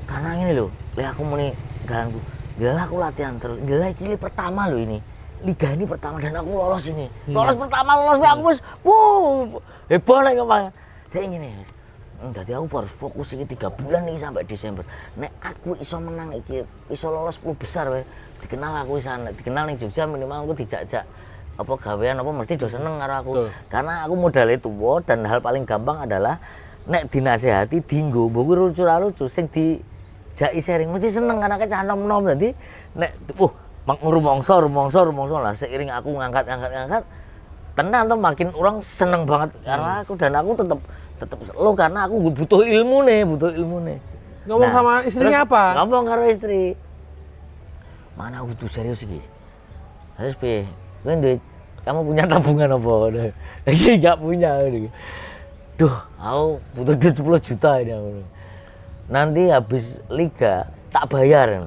karena ini loh, aku muni dalanku. Gila aku latihan terus. Gila iki pertama loh ini. Liga ini pertama dan aku lolos ini. Lolos pertama, lolos aku wis heboh nek kemarin. Saya ingin Dadi aku harus fokus iki 3 bulan iki sampai Desember. Nek aku iso menang iki, iso lolos 10 besar wae. Dikenal aku sana, dikenal ning Jogja minimal aku dijak-jak apa gawean apa mesti do seneng karo aku. Betul. Karena aku modalnya tuwa dan hal paling gampang adalah nek dinasehati dinggo mbok lucu-lucu sing dijaki sharing mesti seneng karena cah nom-nom dadi nek rumangsa lah seiring aku ngangkat tenan tuh makin orang seneng banget karena aku dan aku tetap slow karena aku butuh ilmu nih. Ngomong sama istrinya terus apa? Ngomong karo istri. Mana aku tuh serius iki. Harus piye? Kamu punya tabungan apa? Lagi enggak punya. Duh, aku butuh duit 10 juta ini aku. Nanti habis liga tak bayar.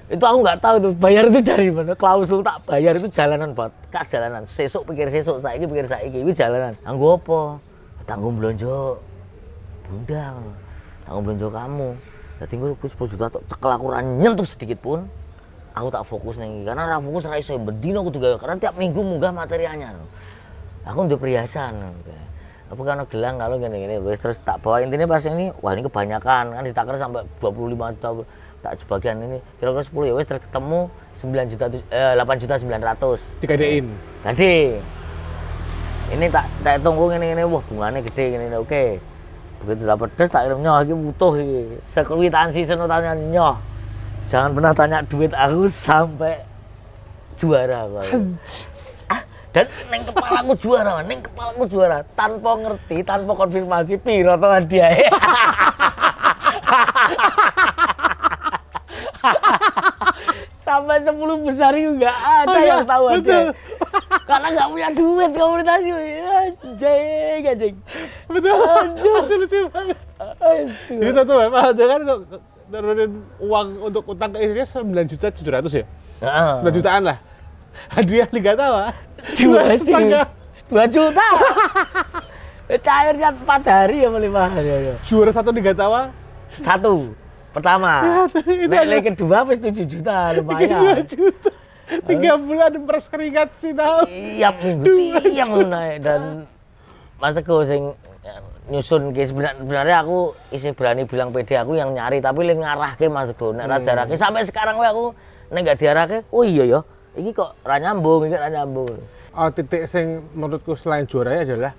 Itu aku nggak tahu tuh bayar itu dari mana, klausul tak bayar itu jalanan banget, kas jalanan. Sesuk pikir sesuk, saiki pikir saiki, ini jalanan. Anggo apa? Tanggung belanja bunda, tanggung belanja kamu. Jadi gue 10 juta tuh cekel aku nyentuh sedikit pun, aku tak fokus nih, karena ra fokus ra iso bendino aku juga, karena tiap minggu munggah materialnya. Aku udah perhiasan. Apa kan gelang kalau gini-gini, terus tak bawa intinya pas ini, wah ini kebanyakan kan ditakar sampai 25 juta. Tak sebagian ini kira-kira 10 ya wes ketemu 8 juta 900 Dikadein. Gede. Ini tak tunggu ini wah bunganya gede ini oke. Begitu dapat des tak kirim nyoh iki butuh iki. Sekwitansi senutannya nyoh. Jangan pernah tanya duit aku sampai juara aku. Dan neng kepalaku juara tanpa ngerti, tanpa konfirmasi piro to hadiah. Sampai 10 besar itu nggak ada yang tahu aja. Karena nggak punya duit komunikasi. Anjing. Betul. Lucu banget. Jadi tahu Pak Hadi kan nurunin uang untuk utang ke istrinya 9.700.000 ya? 9 jutaan lah. Hadiah Liga Tawa 2 juta. Cairnya 4 hari ya 5 hari. Juara 1 Liga Tawa 1 pertama. Nek kedua wis 7 juta lumayan. 2 juta. 3 bulan peres keringat sih tau. Iya minggu tiap naik dan Mas Teguh sing nyusun ke sebenarnya aku isi berani bilang pede aku yang nyari tapi le ngarahke Mas Teguh nek ra diarahke sampai sekarang aku nek gak diarahke oh iya ya iki kok ra nyambung. Titik sing menurutku selain juara adalah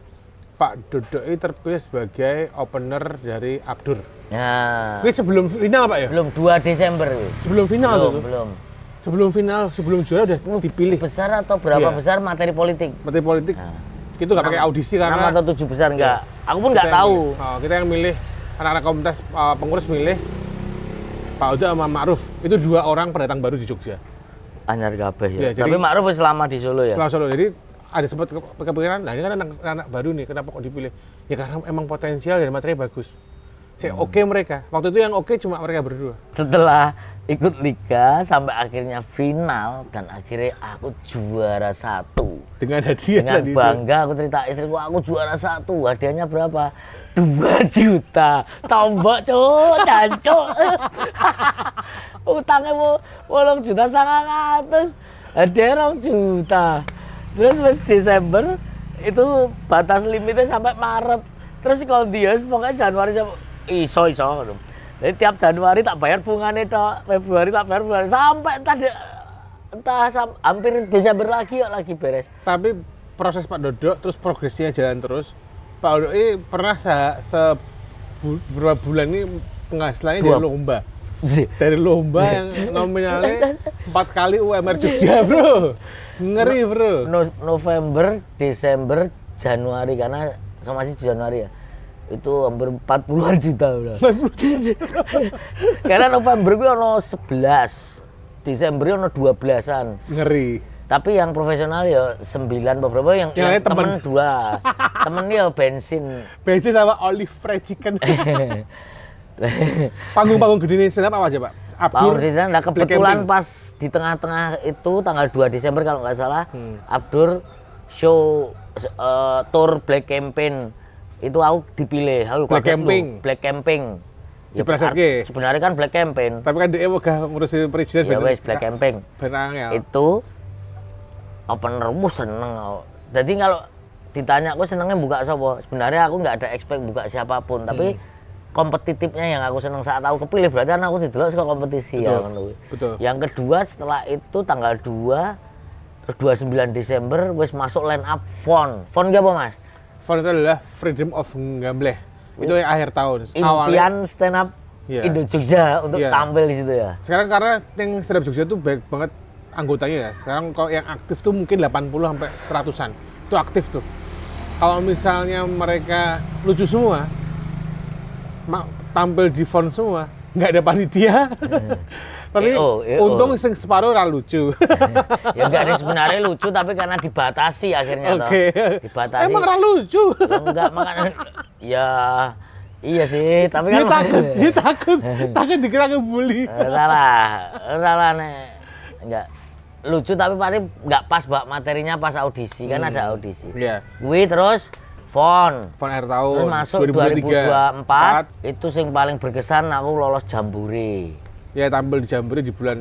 Pak Dodo ini terpilih sebagai opener dari Abdur. Nah. Ini sebelum final Pak ya? Belum 2 Desember. Sebelum final tuh? Belum. Sebelum final, sebelum juara udah dipilih. Besar atau berapa besar materi politik? Materi politik. Nah. Itu nggak pakai audisi karena 6 atau 7 besar enggak. Ya. Aku pun nggak tahu. Kita yang milih anak-anak komunitas pengurus milih Pak Oda sama Ma'ruf. Itu 2 orang pendatang baru di Jogja. Anyar kabeh ya. Tapi Ma'ruf selama di Solo ya. Selama Solo. Jadi ada sempat kepikiran, nah ini kan anak baru nih, kenapa kok dipilih? Ya karena emang potensial dan materinya bagus. Saya oke mereka. Waktu itu yang oke cuma mereka berdua. Setelah ikut liga sampai akhirnya final dan akhirnya aku juara 1. Dengan hadiah dengan bangga itu. Aku cerita istriku aku juara 1. Hadiahnya berapa? 2 juta. Tombok jancuk. Utangnya 8 juta 900. Hadiah 2 juta. Terus pas Desember itu batas limitnya sampai Maret. Terus kalau dia pokoknya Januari iso. Jadi tiap Januari tak bayar bunganya tok, Februari tak bayar bunganya sampai entah hampir Desember lagi beres. Tapi proses Pak Dodo terus progresnya jalan terus. Pak Dodo ini pernah beberapa bulan ini penghasilannya dari lomba. Dari lomba yang nominalnya 4 kali UMR Jogja, Bro. Ngeri, Bro. November, Desember, Januari karena masih Januari ya. Itu hampir 40-an juta udah. Karena November gue ono 11, Desember ono 12-an. Ngeri. Tapi yang profesional ya 9 beberapa yang temen 2. Temen dia bensin. Bensin sama olive fried chicken. Panggung-panggung gede ini stand up apa aja, Pak? Abdur. Nah, kebetulan pas di tengah-tengah itu tanggal 2 Desember kalau nggak salah, Abdur show tour Black Campaign. Itu aku dipilih. Black Camping. Black Camping. Ya, sebenarnya kan Black Campaign. Tapi kan dia udah ngurusin presiden. Ya wes Black Camping. Benang ya. Itu opener seneng. Jadi kalau ditanya aku senengnya buka sapa? Sebenarnya aku nggak ada expect buka siapapun, tapi kompetitifnya yang aku seneng saat aku kepilih berarti kan aku didelok saka kompetisi ya ngono. Betul. Yang kedua setelah itu tanggal 2 terus 29 Desember wis masuk line up FON. FON ki apa, Mas? FON itu adalah Freedom of Gambleh. Itu yang akhir tahun. Impian stand up Indo Jogja untuk tampil di situ ya. Sekarang karena yang stand up Jogja itu banyak banget anggotanya ya. Sekarang kalau yang aktif tuh mungkin 80 sampai 100-an. Itu aktif tuh. Kalau misalnya mereka lucu semua, tampil di FON semua, nggak ada panitia. Tapi untung sing separuh ora lucu. Ya enggak ada sebenarnya lucu tapi karena dibatasi akhirnya toh. Dibatasi. Emang ora lucu. Ya, enggak makanya ya iya sih, tapi kan dia takut dikira ngebully. Salah nek. Enggak lucu tapi paling nggak pas materinya pas audisi kan ada audisi. Iya. Gue terus FON akhir tahun. Terus masuk 2024 itu yang paling berkesan aku lolos Jambore. Ya tampil di Jambore di bulan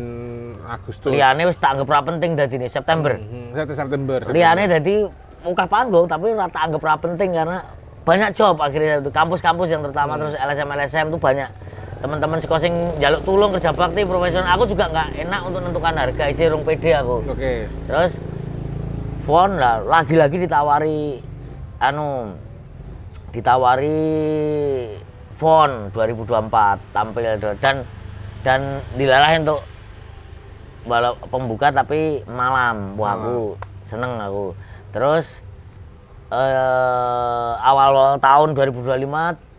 Agustus. Liane wis tak anggap ra penting dadi ini September. September. Liane dadi muka panggung tapi ora tak anggap ra penting karena banyak job akhirnya itu kampus-kampus yang terutama terus LSM itu banyak teman-teman sekolah sing njaluk tulung kerja bakti profesional. Aku juga nggak enak untuk menentukan harga isi rong PD aku. Oke. Terus FON lah lagi-lagi ditawari FON 2024 tampil dan dilalahin untuk pembuka tapi malam. Wah aku seneng aku. Terus awal tahun 2025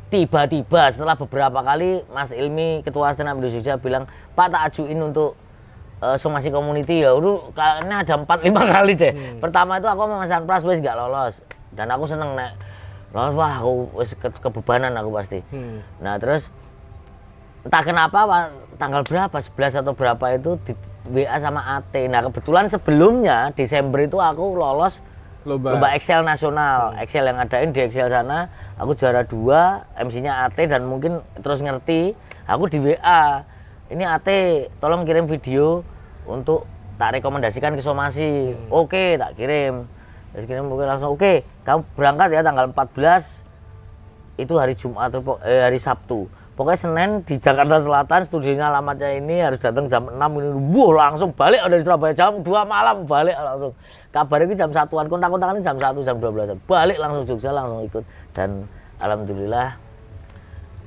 tiba-tiba setelah beberapa kali Mas Ilmi ketua stand up Indo Jogja bilang Pak tak ajuin untuk somasi community ya. Udah kayaknya ada 4-5 kali deh. Pertama itu aku memesan pras wis gak lolos dan aku seneng nek lolos wah aku wis kebebanan aku pasti. Nah terus entah kenapa tanggal berapa 11 atau berapa itu di WA sama AT. Nah kebetulan sebelumnya Desember itu aku lolos lomba Excel nasional. Excel yang adain di Excel sana aku juara 2, MC-nya AT dan mungkin terus ngerti aku di WA ini AT tolong kirim video untuk tak rekomendasikan ke somasi. Oke tak kirim. Terus kirim langsung oke kamu berangkat ya tanggal 14 itu hari Jumat atau hari Sabtu. Pokoknya Senin di Jakarta Selatan, studionya alamatnya ini harus datang jam 6 ini. Langsung balik dari Surabaya jam 2 malam balik langsung. Kabarnya jam 1-an, kontak-kontakan jam 1 jam 12. Balik langsung Jogja langsung ikut dan alhamdulillah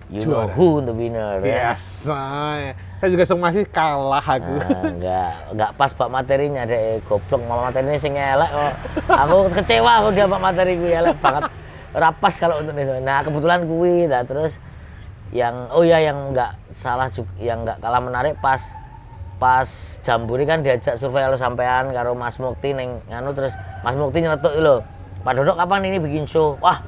you know who the winner. Yes. Saya juga masih kalah aku. Enggak pas bak materinya deh goblok malah materinya sing elek kok. Aku kecewa aku dia bak materi gue elek banget. Rapas kalau untuk ini. Nah, kebetulan gue terus yang yang nggak salah juga yang nggak kalah menarik pas Jambore kan diajak survei lo sampean karo Mas Mukti neng nganu terus Mas Mukti nyeletuk lo Pak Dodok kapan ini bikin show wah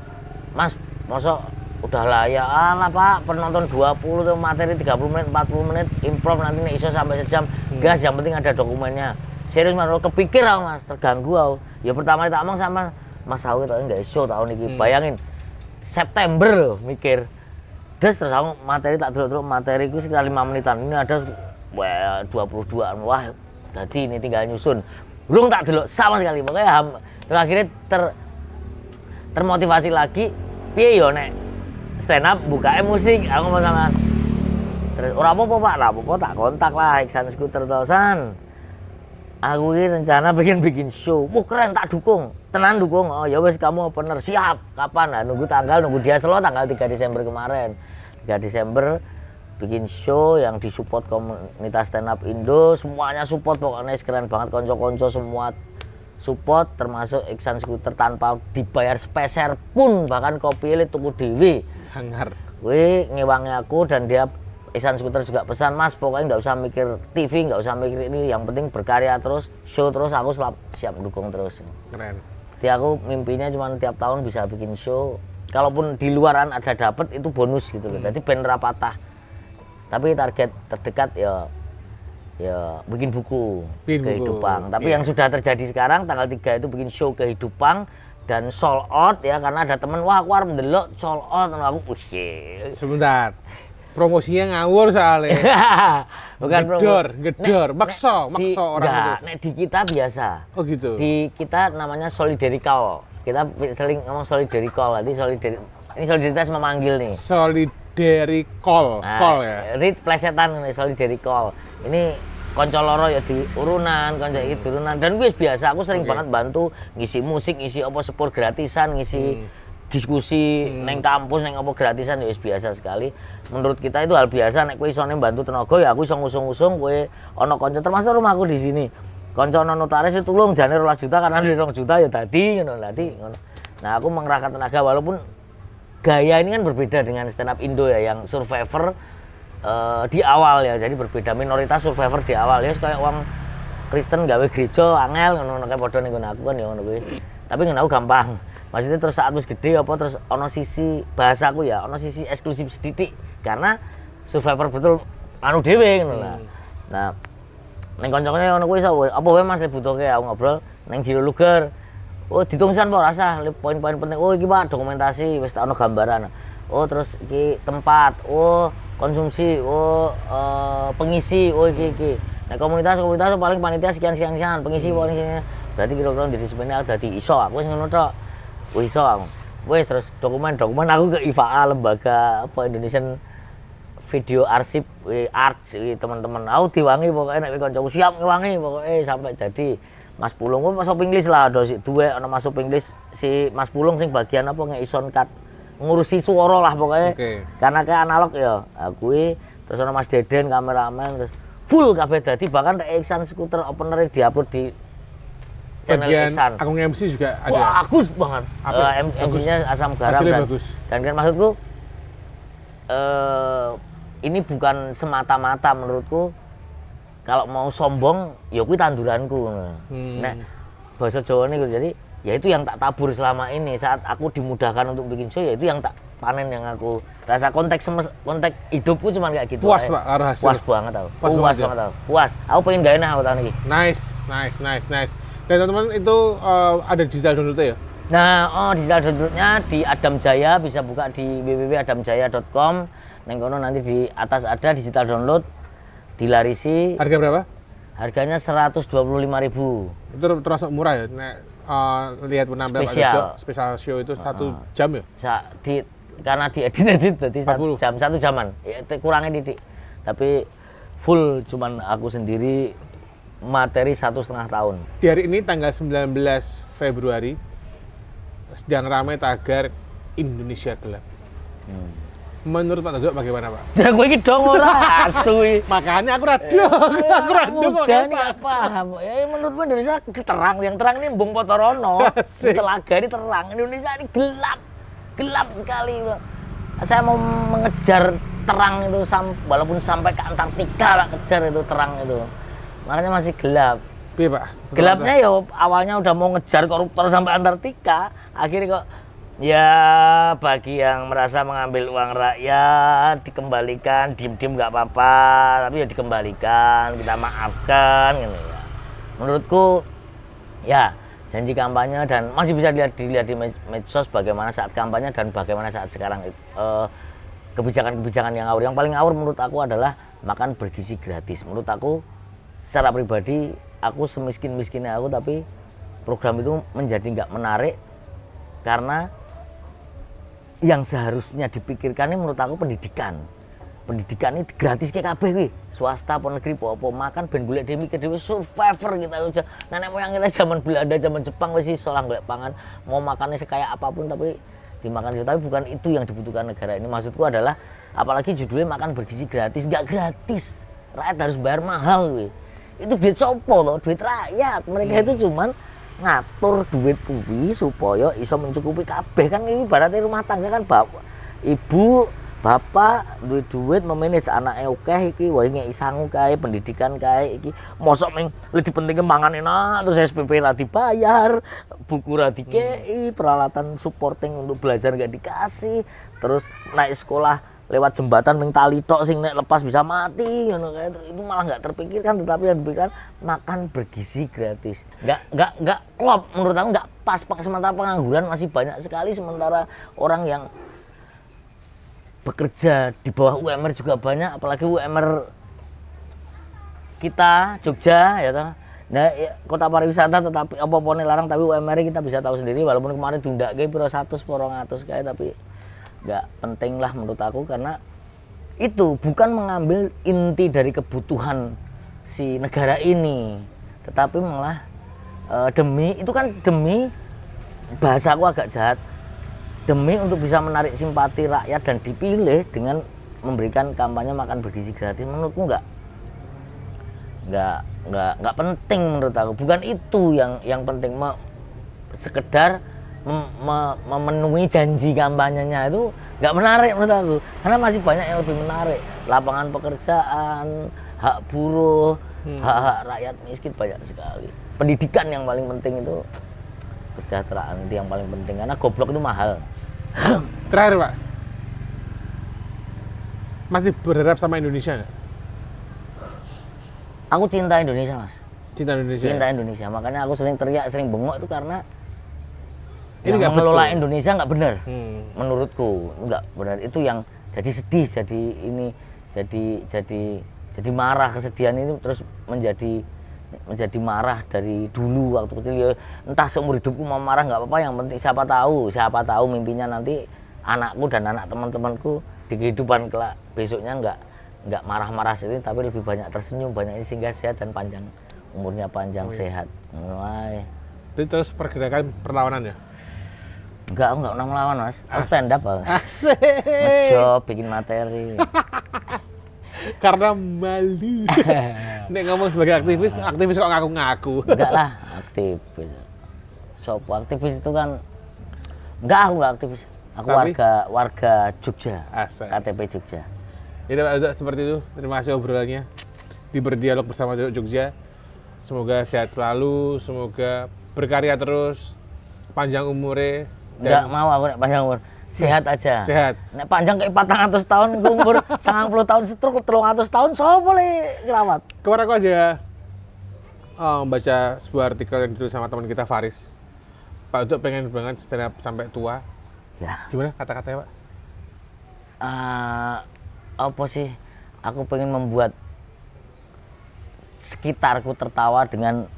Mas masa udah lah ya lah Pak penonton 20 tuh materi 30 menit 40 menit improv nanti nih iso sampai sejam gas yang penting ada dokumennya serius Mas kepikir aku Mas terganggu aku ya pertama tak omong sama Mas Sawi tau nggak iso tahun ini bayangin September loh mikir terus aku materi tak dulu materi itu sekitar 5 menitan ini ada 22an wah tadi ini tinggal nyusun belum tak dulu sama sekali pokoknya terus akhirnya termotivasi lagi piye yo nek stand up buka musik aku ngomong sama terus ora apa-apa Pak lah apa tak kontak lah Iksan Skuter Tosan aku ini rencana bikin show keren tak dukung tenan dukung oh ya wes kamu opener siap kapan nah nunggu dia selo tanggal 3 Desember kemarin 3 Desember bikin show yang disupport komunitas stand up Indo semuanya support pokoknya keren banget konco-konco semua support termasuk Iksan Skuter tanpa dibayar sepeser pun bahkan kopi ini tuku dewe sangar gue ngewangi aku dan dia Iksan Skuter juga pesan Mas pokoknya nggak usah mikir TV nggak usah mikir ini yang penting berkarya terus show terus aku siap dukung terus keren jadi aku mimpinya cuma tiap tahun bisa bikin show kalaupun di luaran ada dapet itu bonus gitu loh jadi band rapatah tapi target terdekat ya bikin buku kehidupan tapi yang sudah terjadi sekarang tanggal 3 itu bikin show kehidupan dan sold out ya karena ada temen wah aku harus mendelok sold out dan aku sebentar promosinya ngawur soalnya bukan gedor makso orang enggak, nek di kita biasa oh gitu di kita namanya solidarical kita sering ngomong solidary call, ini solidaritas memanggil nih. Solidary call, call ya. Ini plesetan nih, solidary call. Ini konco loro ya di urunan, konco iki urunan. Dan gue biasa, aku sering banget bantu ngisi musik, ngisi apa sepur gratisan, ngisi diskusi neng kampus, neng apa gratisan ya biasa sekali. Menurut kita itu hal biasa. Nek kowe isone bantu tenaga ya aku iso ngusung-ngusung kowe ana kanca termasuk rumahku di sini. Kanca ana notaris itu tulung jane 12 juta karena di 2 juta ya dadi ngono. Nah, aku mengerahkan tenaga walaupun gaya ini kan berbeda dengan stand up Indo ya yang survivor di awal ya. Jadi berbeda, minoritas survivor di awal ya kayak wong Kristen gawe gereja angel ngono kayak padha ning aku kan ya ngono kuwi. Tapi ngono aku gampang. Maksudnya terus saat wis gede apa terus ono sisi bahasaku ya, ono sisi eksklusif sedikit karena survivor betul anu dhewe ngono lah. Nah, ning kanca-kanca ngono kuwi iso apa wae Mas butuhke aku ngobrol ning Jiro Luger. Oh, ditungsan apa rasa poin-poin penting. Oh, iki Pak dokumentasi wis tak ono gambaran. Oh, terus iki tempat. Oh, konsumsi. Oh, pengisi. Oh, iki. Nah, komunitas paling panitia sekian pengisi pengisinya. Berarti kira-kira jadi sebenarnya dadi iso aku wis ngono tok. Wis iso aku. Wis terus dokumen aku ke IVA lembaga apa Indonesian Video Arsip Arts teman-teman. Aku diwangi pokoknya nek kancaku siap ngewangi pokoknya sampai jadi Mas Pulung ku masuk English lah ada si duwe ana masuk English si Mas Pulung sing bagian apa ngeki sound card ngurusi suara lah pokoknya. Karena kayak analog ya. Kuwi terus ana Mas Deden kameramen terus full kabeh dadi bahkan Iksan skuter opener diupload di channel Iksan. Aku MC juga ada. Wah, bagus banget. MC-nya asam garam dan kan maksudku ini bukan semata-mata menurutku kalau mau sombong ya kuwi tanduranku. Nek bahasa Jawa nih jadi ya itu yang tak tabur selama ini saat aku dimudahkan untuk bikin show ya itu yang tak panen yang aku rasa konteks hidupku cuma kayak gitu. Puas Pak karo hasil. Puas banget tau. Puas banget tau. Puas. Aku pengen gawe nah tahun ini. Nice. Dan teman-teman itu ada digital download ya? Nah, digital downloadnya di Adam Jaya bisa buka di www.adamjaya.com. Neng kono nanti di atas ada digital download dilarisi. Harga berapa? Harganya 125.000. Itu termasuk murah ya? Nek lihat penampilan spesial show itu 1 jam ya? Karena diedit jadi 1 jaman. Ya, kurangnya didik. Tapi full cuman aku sendiri materi 1,5 tahun. Di hari ini tanggal 19 Februari sedang ramai tagar Indonesia Gelap. Menurut Pak Tajo bagaimana Pak? Ya gue ini dong ora asu. Makanya aku rado kok enggak paham. Ya menurutmu Indonesia terang, yang terang ini Bung Potorono. Telaga ini terang, Indonesia ini gelap sekali. Saya mau mengejar terang itu walaupun sampai ke Antartika lah kejar itu terang itu. Makanya masih gelap. Iya Pak. Gelapnya ya awalnya udah mau ngejar koruptor sampai Antartika, akhirnya kok ya bagi yang merasa mengambil uang rakyat dikembalikan, diem-diem nggak apa-apa, tapi ya dikembalikan, kita maafkan gitu ya. Menurutku ya janji kampanye dan masih bisa dilihat di medsos bagaimana saat kampanye dan bagaimana saat sekarang kebijakan-kebijakan yang ngawur. Yang paling ngawur menurut aku adalah makan bergizi gratis. Menurut aku secara pribadi aku semiskin-miskinnya aku tapi program itu menjadi nggak menarik karena yang seharusnya dipikirkan ini menurut aku pendidikan ini gratis kayak kabeh kuwi swasta apa negeri apa makan ben golek dhewe mikir dhewe survivor kita nenek moyang kita zaman Belanda zaman Jepang wis iso lah golek pangan mau makannya sekaya apapun tapi dimakan itu tapi bukan itu yang dibutuhkan negara ini. Maksudku adalah apalagi judulnya makan bergizi gratis, nggak gratis, rakyat harus bayar mahal kuwi. Itu duit sopo loh, duit rakyat. Mereka itu cuman ngatur duit kuwi supaya iso mencukupi kabeh kan ini ibaratnya rumah tangga kan bapak, ibu, bapak duit memanage anaknya akeh iki wae ngeki sangu kae pendidikan kae iki mosok ming lebih pentingnya mangan enak terus SPP ra dibayar, buku ra dikei, peralatan supporting untuk belajar gak dikasih, terus naik sekolah lewat jembatan ming tali tok sing nek lepas bisa mati ngono kae itu malah nggak terpikirkan tetapi yang dipikirkan makan bergizi gratis. Nggak klop menurut aku nggak pas sementara pengangguran masih banyak sekali sementara orang yang bekerja di bawah UMR juga banyak apalagi UMR kita Jogja ya toh Nah, ya, kota pariwisata tetapi apa-apa larang tapi UMR kita bisa tahu sendiri walaupun kemarin diundake piro 100 200 kae tapi nggak penting lah menurut aku karena itu bukan mengambil inti dari kebutuhan si negara ini tetapi malah demi itu kan demi bahasaku agak jahat demi untuk bisa menarik simpati rakyat dan dipilih dengan memberikan kampanye makan bergizi gratis menurutku nggak penting menurut aku bukan itu yang penting sekedar memenuhi janji kampanyenya itu nggak menarik menurut aku karena masih banyak yang lebih menarik lapangan pekerjaan hak buruh hak-hak rakyat miskin banyak sekali pendidikan yang paling penting itu kesejahteraan itu yang paling penting karena goblok itu mahal. Terakhir Pak, masih berharap sama Indonesia nggak? Aku cinta Indonesia mas. Cinta Indonesia. Cinta Indonesia. Makanya aku sering teriak, sering bengok itu karena ini yang mengelola Indonesia nggak benar. Menurutku nggak benar. Itu yang jadi sedih, jadi ini, jadi marah kesedihan ini terus menjadi marah dari dulu waktu kecil ya entah seumur hidupku mau marah nggak apa-apa yang penting siapa tahu mimpinya nanti anakku dan anak teman-temanku di kehidupan kelak besoknya nggak marah-marah sendiri tapi lebih banyak tersenyum banyak ini sehingga sehat dan panjang umurnya panjang sehat. Wah. Itu terus pergerakan perlawanan ya? Enggak, aku nggak pernah melawan mas. Aku stand up. Asik. Ngejob, bikin materi. Karena malu. Nek ngomong sebagai aktivis kok ngaku-ngaku. Enggak lah, aktivis. Sopo aktivis itu kan aku nggak aktivis. Aku Tapi? warga Jogja. Asik. KTP Jogja. Ya Pak, seperti itu. Terima kasih obrolannya. Di berdialog bersama Jogja. Semoga sehat selalu, semoga berkarya terus, panjang umurnya. Enggak mau aku nek panjang umur. Sehat aja. Sehat. Nek panjang kayak 400 tahun, gue umur 90 tahun stroke 300 tahun, so boleh ngerawat. Kemarin aku aja baca sebuah artikel yang ditulis sama teman kita Faris. Pak Uduk pengen banget stand up sampai tua. Ya. Gimana kata-katanya Pak? Apa sih? Aku pengen membuat sekitarku tertawa dengan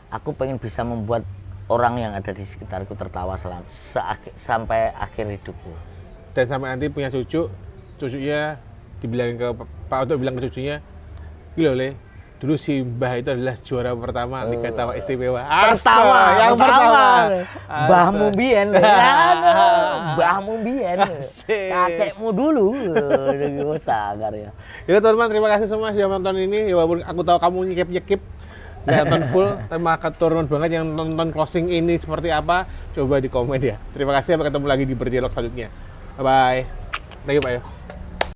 aku pengen bisa membuat orang yang ada di sekitarku tertawa sampai akhir hidupku. Dan sampai nanti punya cucunya dibilangin ke Pak Uduk bilang ke cucunya, gila Le, dulu si Mbah itu adalah juara pertama Liga Tawa Istimewa. Yang pertama. Mbahmu Asa. biyen. Mbahmu biyen. Kakekmu dulu. Gue sagar ya. Ya teman-teman, terima kasih semua sudah menonton ini. Ya, walaupun aku tahu kamu nyekip nggak nonton full, tapi maka turun banget yang nonton closing ini seperti apa, coba di komen ya. Terima kasih, sampai ketemu lagi di berdialog selanjutnya. Bye bye. Thank you Pak ya.